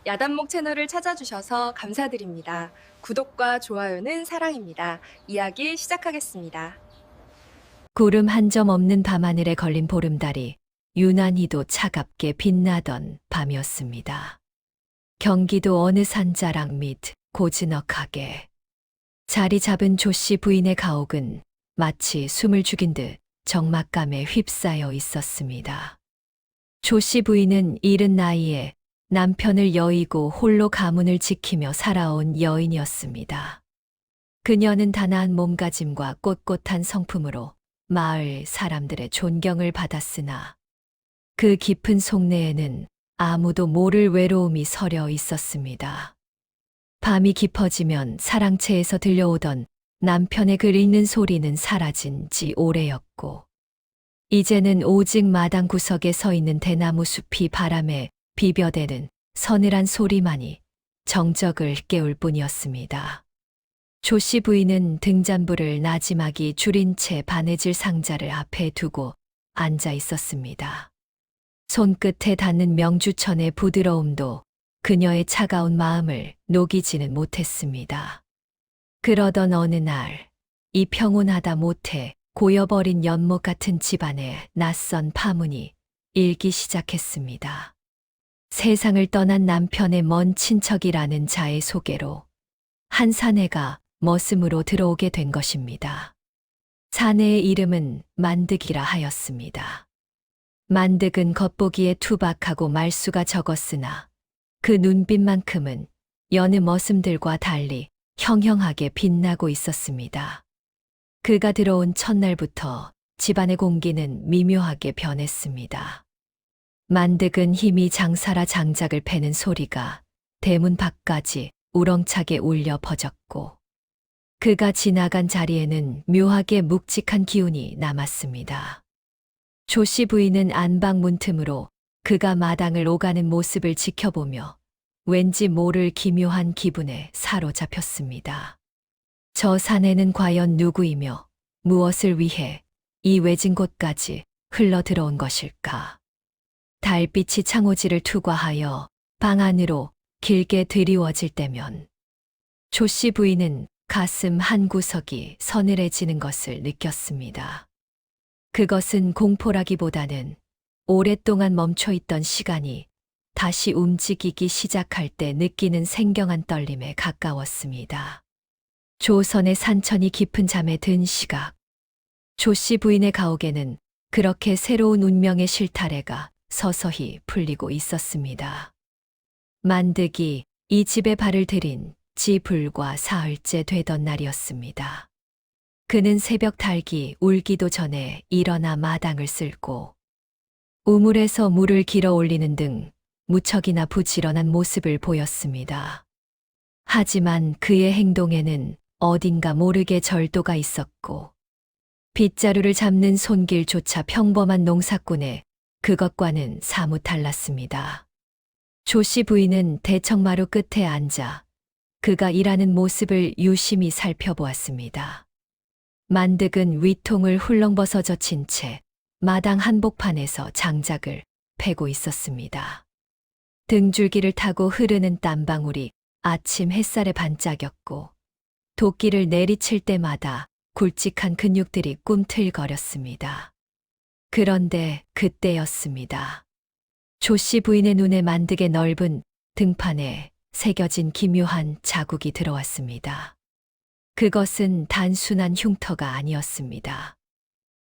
야단목 채널을 찾아주셔서 감사드립니다. 구독과 좋아요는 사랑입니다. 이야기 시작하겠습니다. 구름 한 점 없는 밤하늘에 걸린 보름달이 유난히도 차갑게 빛나던 밤이었습니다. 경기도 어느 산자락 밑 고즈넉하게 자리 잡은 조씨 부인의 가옥은 마치 숨을 죽인 듯 적막감에 휩싸여 있었습니다. 조씨 부인은 이른 나이에 남편을 여의고 홀로 가문을 지키며 살아온 여인이었습니다. 그녀는 단아한 몸가짐과 꼿꼿한 성품으로 마을 사람들의 존경을 받았으나 그 깊은 속내에는 아무도 모를 외로움이 서려 있었습니다. 밤이 깊어지면 사랑채에서 들려오던 남편의 글 읽는 소리는 사라진 지 오래였고, 이제는 오직 마당 구석에 서 있는 대나무 숲이 바람에 비벼대는 서늘한 소리만이 정적을 깨울 뿐이었습니다. 조씨 부인은 등잔불을 나지막이 줄인 채 바느질 상자를 앞에 두고 앉아 있었습니다. 손끝에 닿는 명주천의 부드러움도 그녀의 차가운 마음을 녹이지는 못했습니다. 그러던 어느 날, 이 평온하다 못해 고여버린 연못 같은 집안에 낯선 파문이 일기 시작했습니다. 세상을 떠난 남편의 먼 친척이라는 자의 소개로 한 사내가 머슴으로 들어오게 된 것입니다. 사내의 이름은 만득이라 하였습니다. 만득은 겉보기에 투박하고 말수가 적었으나 그 눈빛만큼은 여느 머슴들과 달리 형형하게 빛나고 있었습니다. 그가 들어온 첫날부터 집안의 공기는 미묘하게 변했습니다. 만득은 힘이 장사라 장작을 패는 소리가 대문 밖까지 우렁차게 울려 퍼졌고, 그가 지나간 자리에는 묘하게 묵직한 기운이 남았습니다. 조씨 부인은 안방 문틈으로 그가 마당을 오가는 모습을 지켜보며 왠지 모를 기묘한 기분에 사로잡혔습니다. 저 사내는 과연 누구이며 무엇을 위해 이 외진 곳까지 흘러 들어온 것일까? 달빛이 창호지를 투과하여 방 안으로 길게 드리워질 때면 조씨 부인은 가슴 한 구석이 서늘해지는 것을 느꼈습니다. 그것은 공포라기보다는 오랫동안 멈춰있던 시간이 다시 움직이기 시작할 때 느끼는 생경한 떨림에 가까웠습니다. 조선의 산천이 깊은 잠에 든 시각, 조씨 부인의 가옥에는 그렇게 새로운 운명의 실타래가 서서히 풀리고 있었습니다. 만득이 이 집에 발을 들인 지 불과 사흘째 되던 날이었습니다. 그는 새벽 닭이 울기도 전에 일어나 마당을 쓸고 우물에서 물을 길어 올리는 등 무척이나 부지런한 모습을 보였습니다. 하지만 그의 행동에는 어딘가 모르게 절도가 있었고, 빗자루를 잡는 손길조차 평범한 농사꾼의 그것과는 사뭇 달랐습니다. 조씨 부인은 대청마루 끝에 앉아 그가 일하는 모습을 유심히 살펴보았습니다. 만득은 위통을 훌렁벗어 젖힌 채 마당 한복판에서 장작을 패고 있었습니다. 등줄기를 타고 흐르는 땀방울이 아침 햇살에 반짝였고, 도끼를 내리칠 때마다 굵직한 근육들이 꿈틀거렸습니다. 그런데 그때였습니다. 조씨 부인의 눈에 만득의 넓은 등판에 새겨진 기묘한 자국이 들어왔습니다. 그것은 단순한 흉터가 아니었습니다.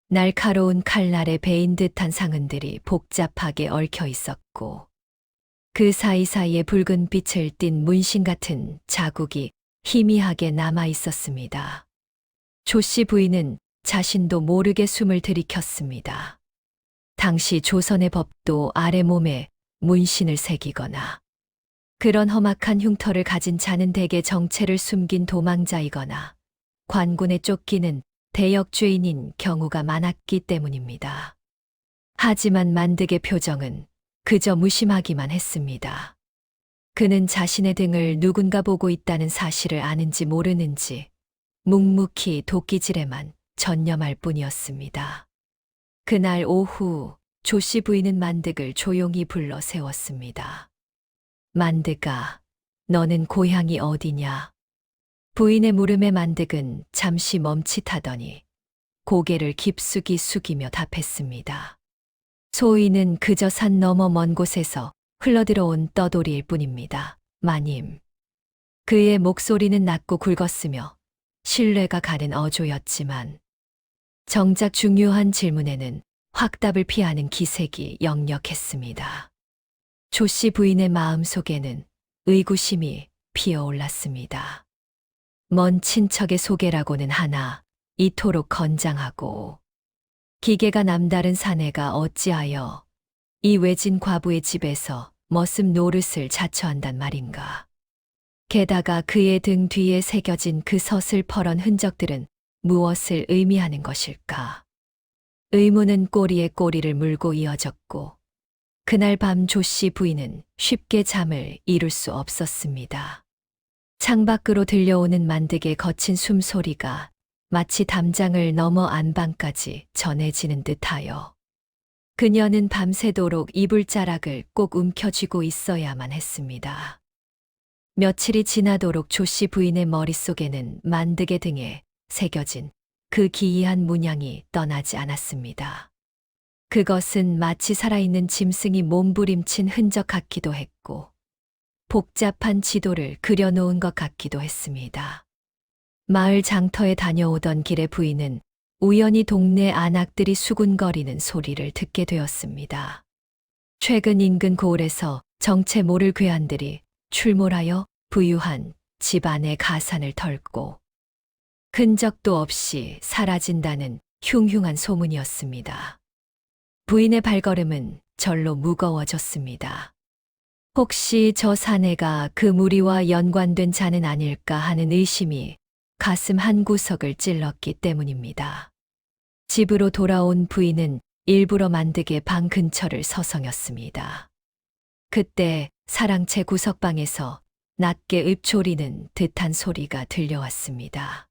날카로운 칼날에 베인 듯한 상흔들이 복잡하게 얽혀 있었고, 그 사이사이에 붉은 빛을 띤 문신 같은 자국이 희미하게 남아 있었습니다. 조씨 부인은 자신도 모르게 숨을 들이켰습니다. 당시 조선의 법도 아래 몸에 문신을 새기거나 그런 험악한 흉터를 가진 자는 대개 정체를 숨긴 도망자이거나 관군에 쫓기는 대역죄인인 경우가 많았기 때문입니다. 하지만 만득의 표정은 그저 무심하기만 했습니다. 그는 자신의 등을 누군가 보고 있다는 사실을 아는지 모르는지 묵묵히 도끼질에만 전념할 뿐이었습니다. 그날 오후 조씨 부인은 만득을 조용히 불러 세웠습니다. 만드가, 너는 고향이 어디냐? 부인의 물음에 만득은 잠시 멈칫하더니 고개를 깊숙이 숙이며 답했습니다. 소인은 그저 산 너머 먼 곳에서 흘러들어온 떠돌이일 뿐입니다. 마님. 그의 목소리는 낮고 굵었으며 신뢰가 가는 어조였지만 정작 중요한 질문에는 확답을 피하는 기색이 역력했습니다. 조씨 부인의 마음속에는 의구심이 피어올랐습니다. 먼 친척의 소개라고는 하나 이토록 건장하고 기계가 남다른 사내가 어찌하여 이 외진 과부의 집에서 머슴 노릇을 자처한단 말인가. 게다가 그의 등 뒤에 새겨진 그 서슬퍼런 흔적들은 무엇을 의미하는 것일까? 의문은 꼬리에 꼬리를 물고 이어졌고 그날 밤 조씨 부인은 쉽게 잠을 이룰 수 없었습니다. 창밖으로 들려오는 만득의 거친 숨소리가 마치 담장을 넘어 안방까지 전해지는 듯하여 그녀는 밤새도록 이불자락을 꼭 움켜쥐고 있어야만 했습니다. 며칠이 지나도록 조씨 부인의 머릿속에는 만득의 등에 새겨진 그 기이한 문양이 떠나지 않았습니다. 그것은 마치 살아있는 짐승이 몸부림친 흔적 같기도 했고 복잡한 지도를 그려놓은 것 같기도 했습니다. 마을 장터에 다녀오던 길에 부인은 우연히 동네 안악들이 수군거리는 소리를 듣게 되었습니다. 최근 인근 고을에서 정체 모를 괴한들이 출몰하여 부유한 집안의 가산을 털고 흔적도 없이 사라진다는 흉흉한 소문이었습니다. 부인의 발걸음은 절로 무거워졌습니다. 혹시 저 사내가 그 무리와 연관된 자는 아닐까 하는 의심이 가슴 한구석을 찔렀기 때문입니다. 집으로 돌아온 부인은 일부러 만득의 방 근처를 서성였습니다. 그때 사랑채 구석방에서 낮게 읊조리는 듯한 소리가 들려왔습니다.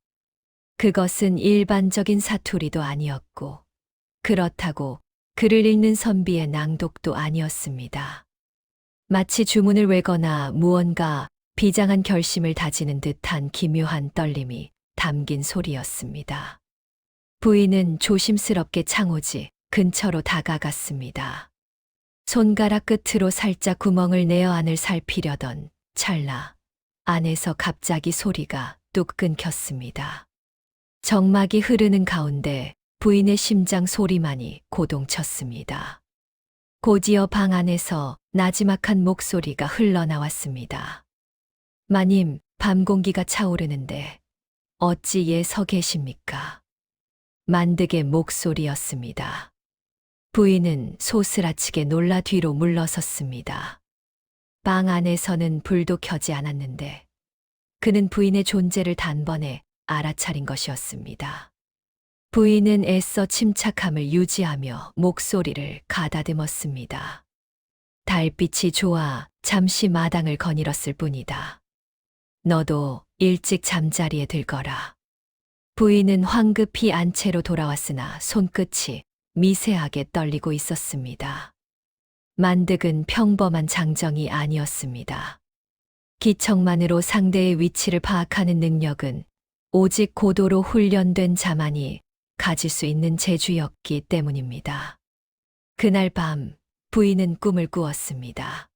그것은 일반적인 사투리도 아니었고 그렇다고 글을 읽는 선비의 낭독도 아니었습니다. 마치 주문을 외거나 무언가 비장한 결심을 다지는 듯한 기묘한 떨림이 담긴 소리였습니다. 부인은 조심스럽게 창호지 근처로 다가갔습니다. 손가락 끝으로 살짝 구멍을 내어 안을 살피려던 찰나 안에서 갑자기 소리가 뚝 끊겼습니다. 정막이 흐르는 가운데 부인의 심장 소리만이 고동쳤습니다. 곧이어 방 안에서 나지막한 목소리가 흘러나왔습니다. 마님, 밤 공기가 차오르는데 어찌 예 서 계십니까? 만득의 목소리였습니다. 부인은 소스라치게 놀라 뒤로 물러섰습니다. 방 안에서는 불도 켜지 않았는데 그는 부인의 존재를 단번에 알아차린 것이었습니다. 부인은 애써 침착함을 유지하며 목소리를 가다듬었습니다. 달빛이 좋아 잠시 마당을 거닐었을 뿐이다. 너도 일찍 잠자리에 들거라. 부인은 황급히 안채로 돌아왔으나 손끝이 미세하게 떨리고 있었습니다. 만득은 평범한 장정이 아니었습니다. 기척만으로 상대의 위치를 파악하는 능력은 오직 고도로 훈련된 자만이 가질 수 있는 재주였기 때문입니다. 그날 밤 부인은 꿈을 꾸었습니다.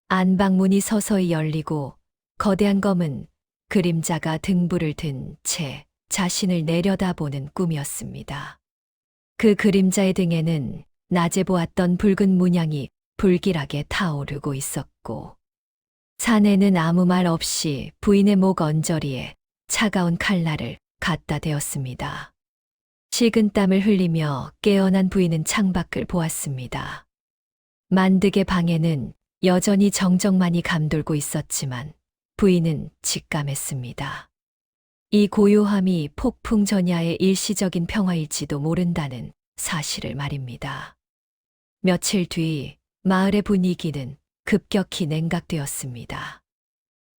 안방문이 서서히 열리고 거대한 검은 그림자가 등불을 든 채 자신을 내려다보는 꿈이었습니다. 그 그림자의 등에는 낮에 보았던 붉은 문양이 불길하게 타오르고 있었고 사내는 아무 말 없이 부인의 목 언저리에 차가운 칼날을 갖다 대었습니다. 식은 땀을 흘리며 깨어난 부인은 창밖을 보았습니다. 만득의 방에는 여전히 정적만이 감돌고 있었지만 부인은 직감했습니다. 이 고요함이 폭풍 전야의 일시적인 평화일지도 모른다는 사실을 말입니다. 며칠 뒤 마을의 분위기는 급격히 냉각되었습니다.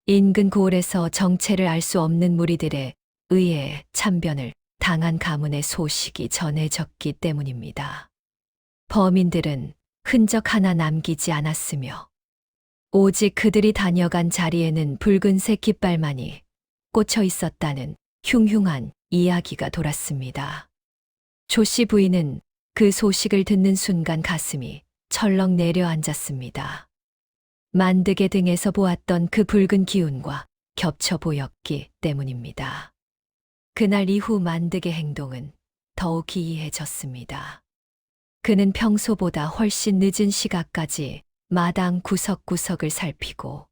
인근 고을에서 정체를 알 수 없는 무리들에 의해 참변을 당한 가문의 소식이 전해졌기 때문입니다. 범인들은 흔적 하나 남기지 않았으며 오직 그들이 다녀간 자리에는 붉은색 깃발만이 꽂혀 있었다는 흉흉한 이야기가 돌았습니다. 조 씨 부인은 그 소식을 듣는 순간 가슴이 철렁 내려앉았습니다. 만득의 등에서 보았던 그 붉은 기운과 겹쳐 보였기 때문입니다. 그날 이후 만득의 행동은 더욱 기이해졌습니다. 그는 평소보다 훨씬 늦은 시각까지 마당 구석구석을 살피고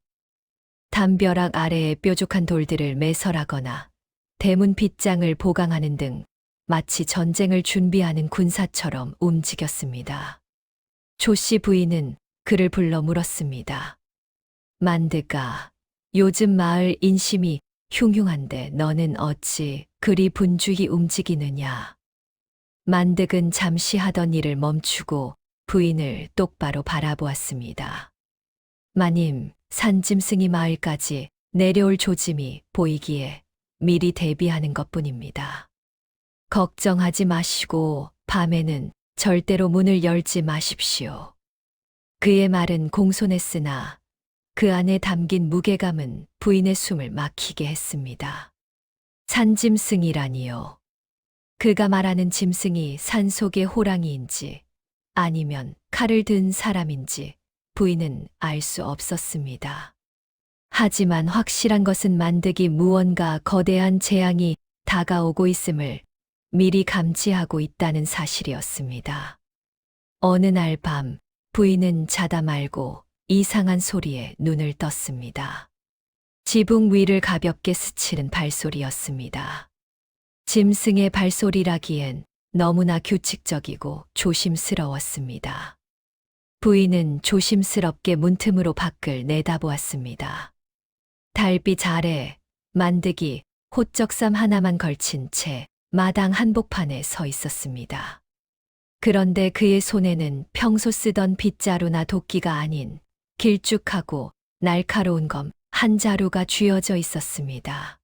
담벼락 아래에 뾰족한 돌들을 매설하거나 대문 빗장을 보강하는 등 마치 전쟁을 준비하는 군사처럼 움직였습니다. 조 씨 부인은 그를 불러 물었습니다. 만드가, 요즘 마을 인심이 흉흉한데 너는 어찌 그리 분주히 움직이느냐? 만득은 잠시 하던 일을 멈추고 부인을 똑바로 바라보았습니다. 마님, 산짐승이 마을까지 내려올 조짐이 보이기에 미리 대비하는 것뿐입니다. 걱정하지 마시고 밤에는 절대로 문을 열지 마십시오. 그의 말은 공손했으나 그 안에 담긴 무게감은 부인의 숨을 막히게 했습니다. 산짐승이라니요. 그가 말하는 짐승이 산속의 호랑이인지 아니면 칼을 든 사람인지 부인은 알 수 없었습니다. 하지만 확실한 것은 만득이 무언가 거대한 재앙이 다가오고 있음을 미리 감지하고 있다는 사실이었습니다. 어느 날 밤 부인은 자다 말고 이상한 소리에 눈을 떴습니다. 지붕 위를 가볍게 스치는 발소리였습니다. 짐승의 발소리라기엔 너무나 규칙적이고 조심스러웠습니다. 부인은 조심스럽게 문틈으로 밖을 내다보았습니다. 달빛 아래 만득이 호적삼 하나만 걸친 채 마당 한복판에 서 있었습니다. 그런데 그의 손에는 평소 쓰던 빗자루나 도끼가 아닌 길쭉하고 날카로운 검 한 자루가 쥐어져 있었습니다.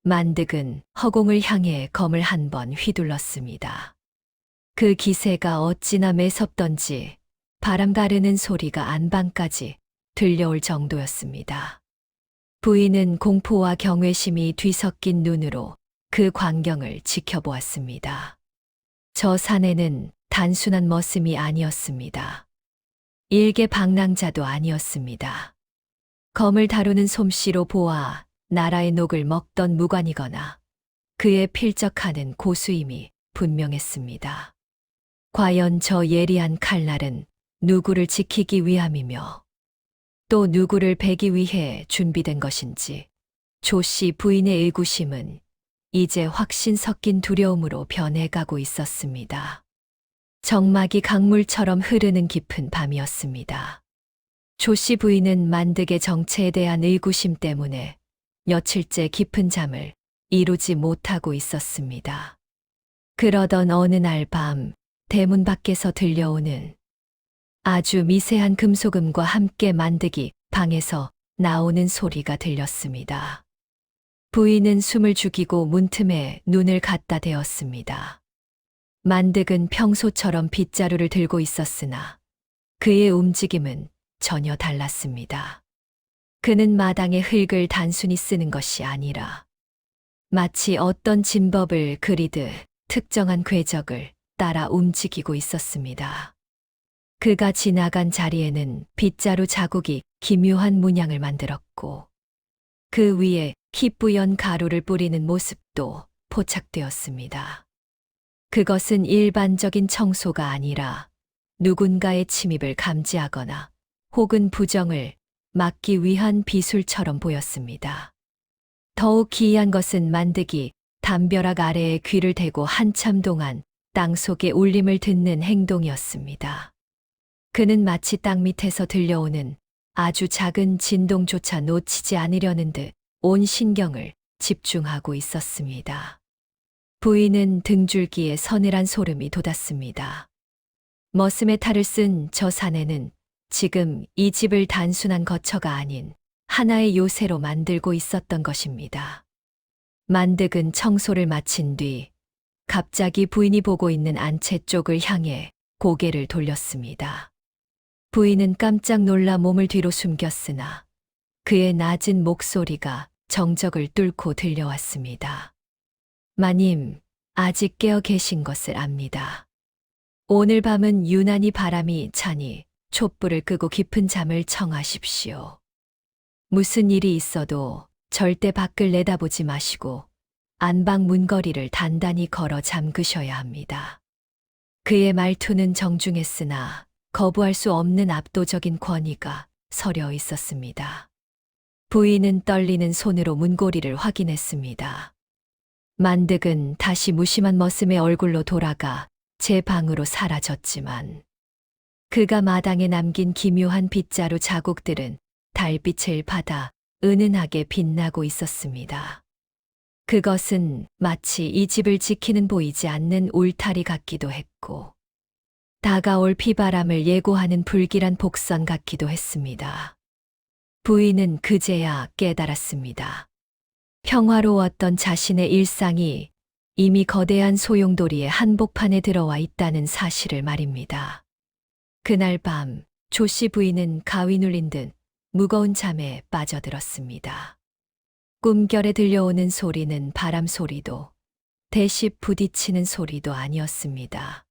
만득은 허공을 향해 검을 한 번 휘둘렀습니다. 그 기세가 어찌나 매섭던지 바람 가르는 소리가 안방까지 들려올 정도였습니다. 부인은 공포와 경외심이 뒤섞인 눈으로 그 광경을 지켜보았습니다. 저 사내는 단순한 머슴이 아니었습니다. 일개 방랑자도 아니었습니다. 검을 다루는 솜씨로 보아 나라의 녹을 먹던 무관이거나 그의 필적하는 고수임이 분명했습니다. 과연 저 예리한 칼날은 누구를 지키기 위함이며 또 누구를 베기 위해 준비된 것인지 조 씨 부인의 의구심은 이제 확신 섞인 두려움으로 변해가고 있었습니다. 정막이 강물처럼 흐르는 깊은 밤이었습니다. 조 씨 부인은 만득의 정체에 대한 의구심 때문에 며칠째 깊은 잠을 이루지 못하고 있었습니다. 그러던 어느 날 밤 대문 밖에서 들려오는 아주 미세한 금소금과 함께 만득이 방에서 나오는 소리가 들렸습니다. 부인은 숨을 죽이고 문틈에 눈을 갖다 대었습니다. 만득은 평소처럼 빗자루를 들고 있었으나 그의 움직임은 전혀 달랐습니다. 그는 마당의 흙을 단순히 쓰는 것이 아니라 마치 어떤 진법을 그리듯 특정한 궤적을 따라 움직이고 있었습니다. 그가 지나간 자리에는 빗자루 자국이 기묘한 문양을 만들었고 그 위에 희뿌연 가루를 뿌리는 모습도 포착되었습니다. 그것은 일반적인 청소가 아니라 누군가의 침입을 감지하거나 혹은 부정을 막기 위한 비술처럼 보였습니다. 더욱 기이한 것은 만득이 담벼락 아래에 귀를 대고 한참 동안 땅속의 울림을 듣는 행동이었습니다. 그는 마치 땅 밑에서 들려오는 아주 작은 진동조차 놓치지 않으려는 듯 온 신경을 집중하고 있었습니다. 부인은 등줄기에 서늘한 소름이 돋았습니다. 머슴의 탈을 쓴 저 사내는 지금 이 집을 단순한 거처가 아닌 하나의 요새로 만들고 있었던 것입니다. 만득은 청소를 마친 뒤 갑자기 부인이 보고 있는 안채 쪽을 향해 고개를 돌렸습니다. 부인은 깜짝 놀라 몸을 뒤로 숨겼으나 그의 낮은 목소리가 정적을 뚫고 들려왔습니다. 마님, 아직 깨어 계신 것을 압니다. 오늘 밤은 유난히 바람이 차니 촛불을 끄고 깊은 잠을 청하십시오. 무슨 일이 있어도 절대 밖을 내다보지 마시고 안방 문거리를 단단히 걸어 잠그셔야 합니다. 그의 말투는 정중했으나 거부할 수 없는 압도적인 권위가 서려 있었습니다. 부인은 떨리는 손으로 문고리를 확인했습니다. 만득은 다시 무심한 머슴의 얼굴로 돌아가 제 방으로 사라졌지만 그가 마당에 남긴 기묘한 빗자루 자국들은 달빛을 받아 은은하게 빛나고 있었습니다. 그것은 마치 이 집을 지키는 보이지 않는 울타리 같기도 했고 다가올 비바람을 예고하는 불길한 복선 같기도 했습니다. 부인은 그제야 깨달았습니다. 평화로웠던 자신의 일상이 이미 거대한 소용돌이의 한복판에 들어와 있다는 사실을 말입니다. 그날 밤 조씨 부인은 가위 눌린 듯 무거운 잠에 빠져들었습니다. 꿈결에 들려오는 소리는 바람 소리도 대십 부딪히는 소리도 아니었습니다.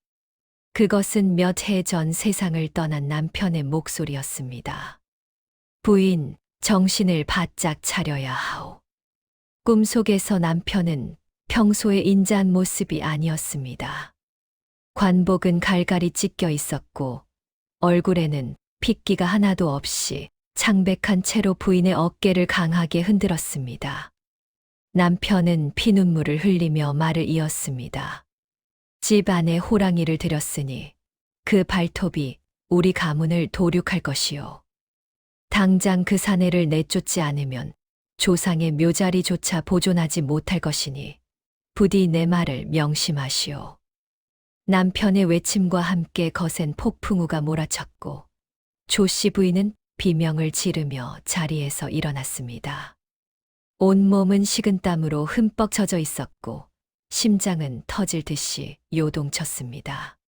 그것은 몇 해 전 세상을 떠난 남편의 목소리였습니다. 부인, 정신을 바짝 차려야 하오. 꿈속에서 남편은 평소의 인자한 모습이 아니었습니다. 관복은 갈갈이 찢겨 있었고 얼굴에는 핏기가 하나도 없이 창백한 채로 부인의 어깨를 강하게 흔들었습니다. 남편은 피눈물을 흘리며 말을 이었습니다. 집 안에 호랑이를 들였으니 그 발톱이 우리 가문을 도륙할 것이요. 당장 그 사내를 내쫓지 않으면 조상의 묘자리조차 보존하지 못할 것이니 부디 내 말을 명심하시오. 남편의 외침과 함께 거센 폭풍우가 몰아쳤고 조씨 부인은 비명을 지르며 자리에서 일어났습니다. 온몸은 식은땀으로 흠뻑 젖어 있었고 심장은 터질 듯이 요동쳤습니다.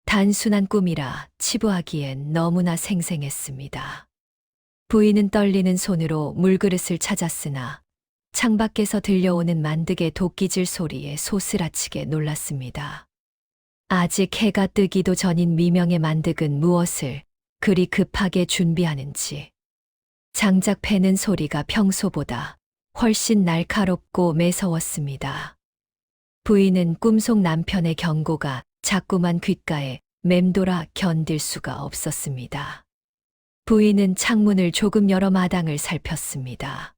단순한 꿈이라 치부하기엔 너무나 생생했습니다. 부인은 떨리는 손으로 물그릇을 찾았으나 창밖에서 들려오는 만득의 도끼질 소리에 소스라치게 놀랐습니다. 아직 해가 뜨기도 전인 미명의 만득은 무엇을 그리 급하게 준비하는지. 장작 패는 소리가 평소보다 훨씬 날카롭고 매서웠습니다. 부인은 꿈속 남편의 경고가 자꾸만 귓가에 맴돌아 견딜 수가 없었습니다. 부인은 창문을 조금 열어 마당을 살폈습니다.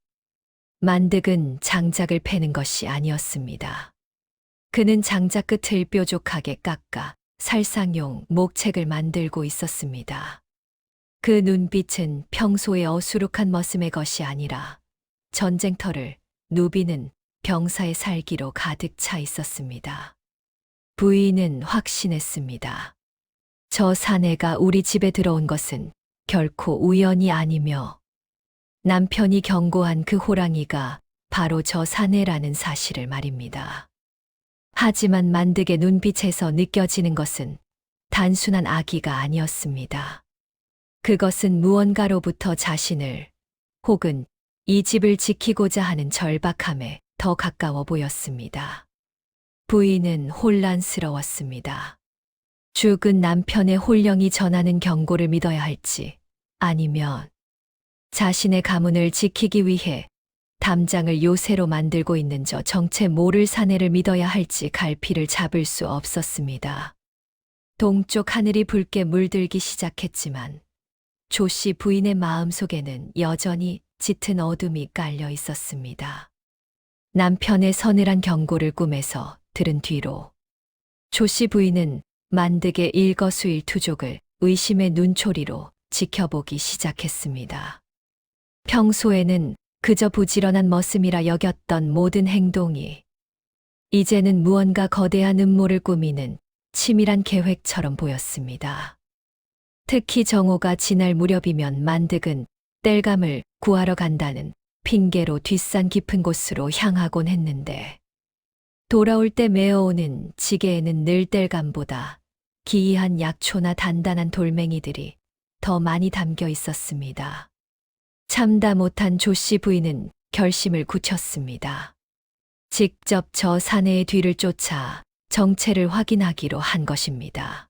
만득은 장작을 패는 것이 아니었습니다. 그는 장작 끝을 뾰족하게 깎아 살상용 목책을 만들고 있었습니다. 그 눈빛은 평소의 어수룩한 머슴의 것이 아니라 전쟁터를 누비는 병사의 살기로 가득 차 있었습니다. 부인은 확신했습니다. 저 사내가 우리 집에 들어온 것은 결코 우연이 아니며 남편이 경고한 그 호랑이가 바로 저 사내라는 사실을 말입니다. 하지만 만득의 눈빛에서 느껴지는 것은 단순한 악의가 아니었습니다. 그것은 무언가로부터 자신을 혹은 이 집을 지키고자 하는 절박함에 더 가까워 보였습니다. 부인은 혼란스러웠습니다. 죽은 남편의 홀령이 전하는 경고를 믿어야 할지 아니면 자신의 가문을 지키기 위해 담장을 요새로 만들고 있는 저 정체 모를 사내를 믿어야 할지 갈피를 잡을 수 없었습니다. 동쪽 하늘이 붉게 물들기 시작했지만 조씨 부인의 마음속에는 여전히 짙은 어둠이 깔려 있었습니다. 남편의 서늘한 경고를 꿈에서 들은 뒤로 조씨 부인은 만득의 일거수일투족을 의심의 눈초리로 지켜보기 시작했습니다. 평소에는 그저 부지런한 머슴이라 여겼던 모든 행동이 이제는 무언가 거대한 음모를 꾸미는 치밀한 계획처럼 보였습니다. 특히 정오가 지날 무렵이면 만득은 땔감을 구하러 간다는 핑계로 뒷산 깊은 곳으로 향하곤 했는데 돌아올 때 메어오는 지게에는 늘 땔감보다 기이한 약초나 단단한 돌멩이들이 더 많이 담겨 있었습니다. 참다 못한 조 씨 부인은 결심을 굳혔습니다. 직접 저 사내의 뒤를 쫓아 정체를 확인하기로 한 것입니다.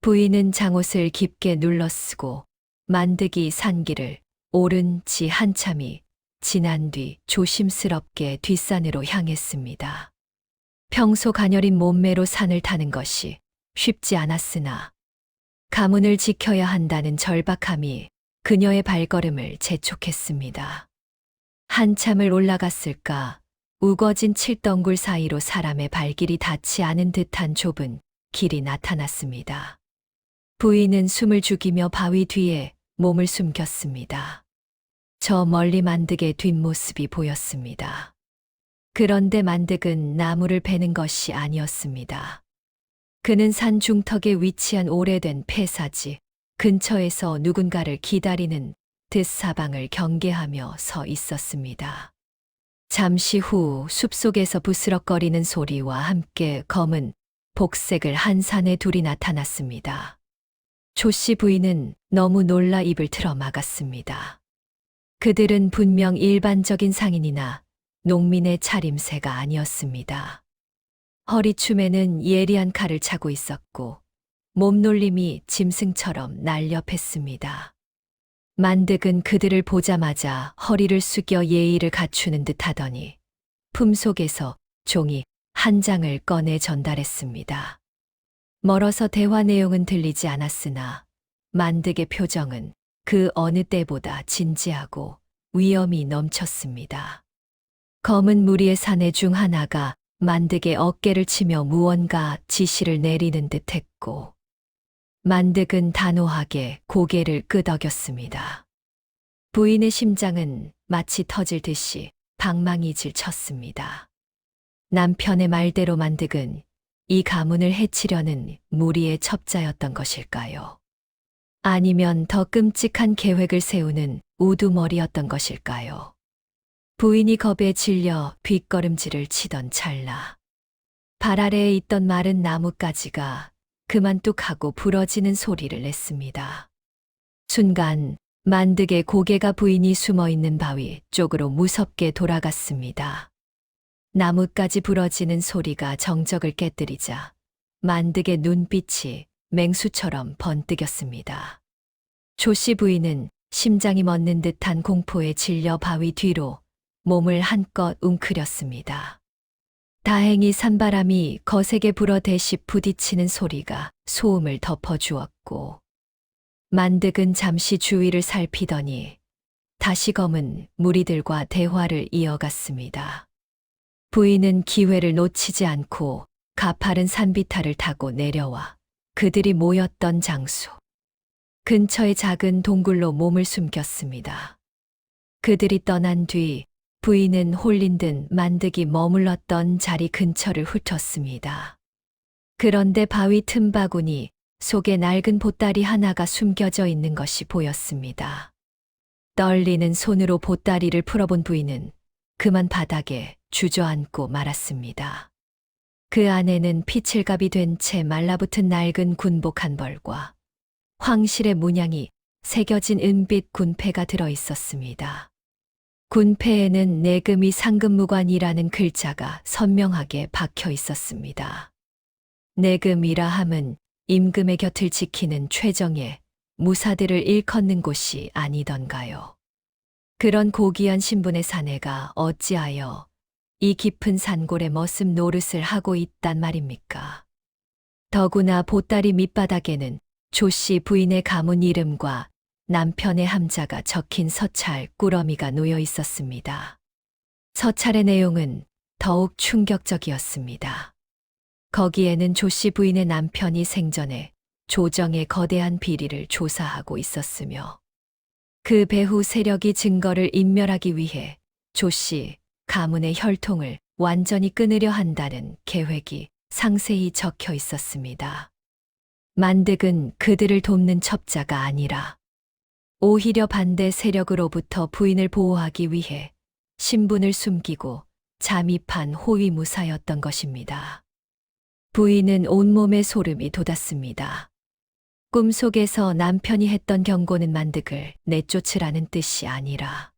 부인은 장옷을 깊게 눌러쓰고 만드기 산길을 오른 지 한참이 지난 뒤 조심스럽게 뒷산으로 향했습니다. 평소 가녀린 몸매로 산을 타는 것이 쉽지 않았으나 가문을 지켜야 한다는 절박함이 그녀의 발걸음을 재촉했습니다. 한참을 올라갔을까 우거진 칠덩굴 사이로 사람의 발길이 닿지 않은 듯한 좁은 길이 나타났습니다. 부인은 숨을 죽이며 바위 뒤에 몸을 숨겼습니다. 저 멀리 만득의 뒷모습이 보였습니다. 그런데 만득은 나무를 베는 것이 아니었습니다. 그는 산 중턱에 위치한 오래된 폐사지 근처에서 누군가를 기다리는 듯 사방을 경계하며 서 있었습니다. 잠시 후 숲속에서 부스럭거리는 소리와 함께 검은 복색을 한 사내 둘이 나타났습니다. 조 씨 부인은 너무 놀라 입을 틀어 막았습니다. 그들은 분명 일반적인 상인이나 농민의 차림새가 아니었습니다. 허리춤에는 예리한 칼을 차고 있었고 몸놀림이 짐승처럼 날렵했습니다. 만득은 그들을 보자마자 허리를 숙여 예의를 갖추는 듯 하더니 품속에서 종이 한 장을 꺼내 전달했습니다. 멀어서 대화 내용은 들리지 않았으나 만득의 표정은 그 어느 때보다 진지하고 위엄이 넘쳤습니다. 검은 무리의 사내 중 하나가 만득의 어깨를 치며 무언가 지시를 내리는 듯 했고 만득은 단호하게 고개를 끄덕였습니다. 부인의 심장은 마치 터질 듯이 방망이질 쳤습니다. 남편의 말대로 만득은 이 가문을 해치려는 무리의 첩자였던 것일까요? 아니면 더 끔찍한 계획을 세우는 우두머리였던 것일까요? 부인이 겁에 질려 뒷걸음질을 치던 찰나 발 아래에 있던 마른 나뭇가지가 그만 뚝 하고 부러지는 소리를 냈습니다. 순간 만득의 고개가 부인이 숨어있는 바위 쪽으로 무섭게 돌아갔습니다. 나뭇가지 부러지는 소리가 정적을 깨뜨리자 만득의 눈빛이 맹수처럼 번뜩였습니다. 조 씨 부인은 심장이 멎는 듯한 공포에 질려 바위 뒤로 몸을 한껏 웅크렸습니다. 다행히 산바람이 거세게 불어 대시 부딪히는 소리가 소음을 덮어주었고 만득은 잠시 주위를 살피더니 다시 검은 무리들과 대화를 이어갔습니다. 부인은 기회를 놓치지 않고 가파른 산비탈을 타고 내려와 그들이 모였던 장소 근처의 작은 동굴로 몸을 숨겼습니다. 그들이 떠난 뒤 부인은 홀린 듯 만득이 머물렀던 자리 근처를 훑었습니다. 그런데 바위 틈바구니 속에 낡은 보따리 하나가 숨겨져 있는 것이 보였습니다. 떨리는 손으로 보따리를 풀어본 부인은 그만 바닥에 주저앉고 말았습니다. 그 안에는 피칠갑이 된 채 말라붙은 낡은 군복 한 벌과 황실의 문양이 새겨진 은빛 군패가 들어 있었습니다. 군패에는 내금이 상급무관이라는 글자가 선명하게 박혀 있었습니다. 내금이라 함은 임금의 곁을 지키는 최정예 무사들을 일컫는 곳이 아니던가요. 그런 고귀한 신분의 사내가 어찌하여 이 깊은 산골에 머슴 노릇을 하고 있단 말입니까? 더구나 보따리 밑바닥에는 조 씨 부인의 가문 이름과 남편의 함자가 적힌 서찰 꾸러미가 놓여 있었습니다. 서찰의 내용은 더욱 충격적이었습니다. 거기에는 조 씨 부인의 남편이 생전에 조정의 거대한 비리를 조사하고 있었으며 그 배후 세력이 증거를 인멸하기 위해 조 씨 가문의 혈통을 완전히 끊으려 한다는 계획이 상세히 적혀 있었습니다. 만득은 그들을 돕는 첩자가 아니라 오히려 반대 세력으로부터 부인을 보호하기 위해 신분을 숨기고 잠입한 호위무사였던 것입니다. 부인은 온몸에 소름이 돋았습니다. 꿈속에서 남편이 했던 경고는 만득을 내쫓으라는 뜻이 아니라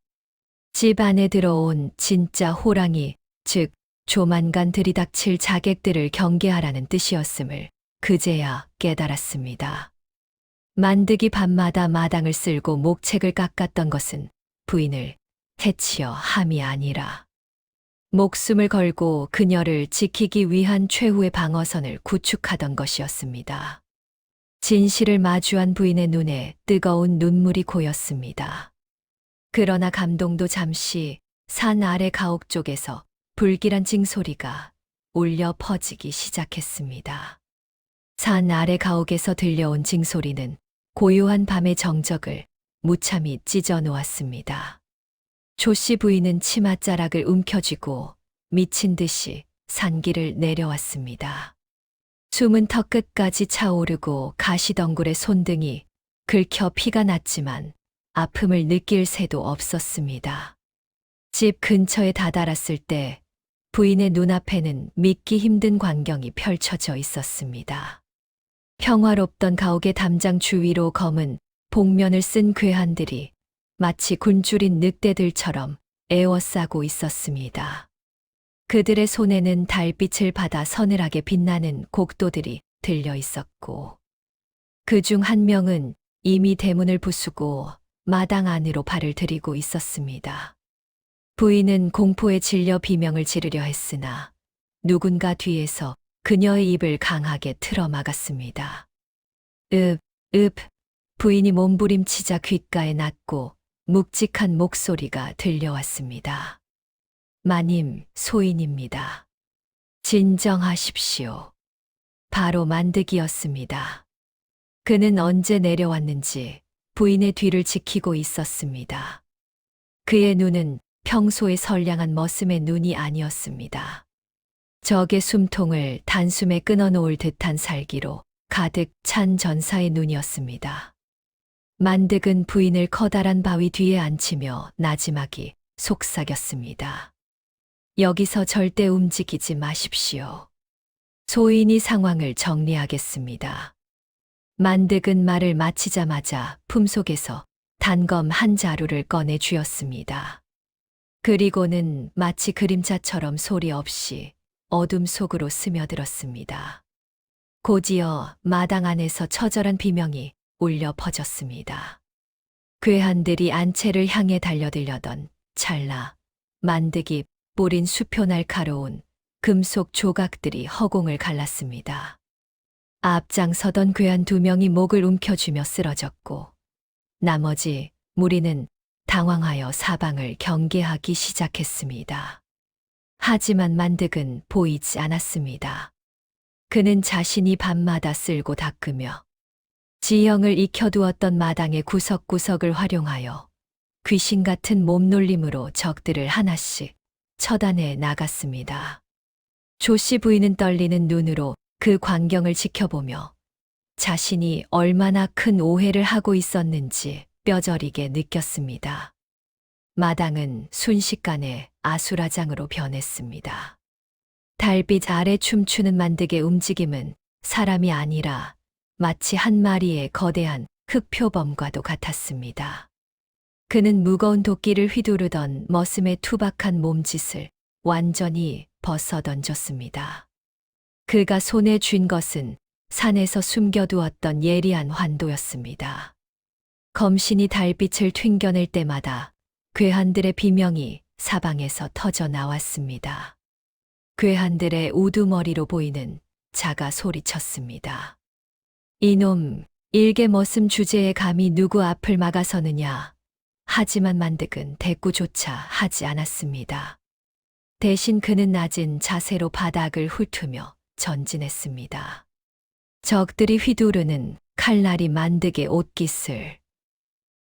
집 안에 들어온 진짜 호랑이, 즉 조만간 들이닥칠 자객들을 경계하라는 뜻이었음을 그제야 깨달았습니다. 만득이 밤마다 마당을 쓸고 목책을 깎았던 것은 부인을 해치려 함이 아니라 목숨을 걸고 그녀를 지키기 위한 최후의 방어선을 구축하던 것이었습니다. 진실을 마주한 부인의 눈에 뜨거운 눈물이 고였습니다. 그러나 감동도 잠시 산 아래 가옥 쪽에서 불길한 징소리가 울려 퍼지기 시작했습니다. 산 아래 가옥에서 들려온 징소리는 고요한 밤의 정적을 무참히 찢어 놓았습니다. 조씨 부인은 치맛자락을 움켜쥐고 미친 듯이 산길을 내려왔습니다. 숨은 턱 끝까지 차오르고 가시덩굴의 손등이 긁혀 피가 났지만 아픔을 느낄 새도 없었습니다. 집 근처에 다다랐을 때 부인의 눈앞에는 믿기 힘든 광경이 펼쳐져 있었습니다. 평화롭던 가옥의 담장 주위로 검은 복면을 쓴 괴한들이 마치 굶주린 늑대들처럼 에워싸고 있었습니다. 그들의 손에는 달빛을 받아 서늘하게 빛나는 곡도들이 들려 있었고, 그중 한 명은 이미 대문을 부수고 마당 안으로 발을 들이고 있었습니다. 부인은 공포에 질려 비명을 지르려 했으나 누군가 뒤에서 그녀의 입을 강하게 틀어 막았습니다. 부인이 몸부림치자 귓가에 낮고 묵직한 목소리가 들려왔습니다. 마님, 소인입니다. 진정하십시오. 바로 만득이었습니다. 그는 언제 내려왔는지 부인의 뒤를 지키고 있었습니다. 그의 눈은 평소의 선량한 머슴의 눈이 아니었습니다. 적의 숨통을 단숨에 끊어놓을 듯한 살기로 가득 찬 전사의 눈이었습니다. 만득은 부인을 커다란 바위 뒤에 앉히며 나지막이 속삭였습니다. 여기서 절대 움직이지 마십시오. 소인이 상황을 정리하겠습니다. 만득은 말을 마치자마자 품속에서 단검 한 자루를 꺼내 쥐었습니다. 그리고는 마치 그림자처럼 소리 없이 어둠 속으로 스며들었습니다. 곧이어 마당 안에서 처절한 비명이 울려 퍼졌습니다. 괴한들이 안채를 향해 달려들려던 찰나 만득이 뿌린 수표 날카로운 금속 조각들이 허공을 갈랐습니다. 앞장서던 괴한 2명이 목을 움켜쥐며 쓰러졌고 나머지 무리는 당황하여 사방을 경계하기 시작했습니다. 하지만 만득은 보이지 않았습니다. 그는 자신이 밤마다 쓸고 닦으며 지형을 익혀두었던 마당의 구석구석을 활용하여 귀신 같은 몸놀림으로 적들을 하나씩 처단해 나갔습니다. 조씨 부인은 떨리는 눈으로 그 광경을 지켜보며 자신이 얼마나 큰 오해를 하고 있었는지 뼈저리게 느꼈습니다. 마당은 순식간에 아수라장으로 변했습니다. 달빛 아래 춤추는 만득의 움직임은 사람이 아니라 마치 한 마리의 거대한 흑표범과도 같았습니다. 그는 무거운 도끼를 휘두르던 머슴의 투박한 몸짓을 완전히 벗어던졌습니다. 그가 손에 쥔 것은 산에서 숨겨두었던 예리한 환도였습니다. 검신이 달빛을 튕겨낼 때마다 괴한들의 비명이 사방에서 터져 나왔습니다. 괴한들의 우두머리로 보이는 자가 소리쳤습니다. 이놈, 일개 머슴 주제에 감히 누구 앞을 막아서느냐. 하지만 만득은 대꾸조차 하지 않았습니다. 대신 그는 낮은 자세로 바닥을 훑으며 전진했습니다. 적들이 휘두르는 칼날이 만득의 옷깃을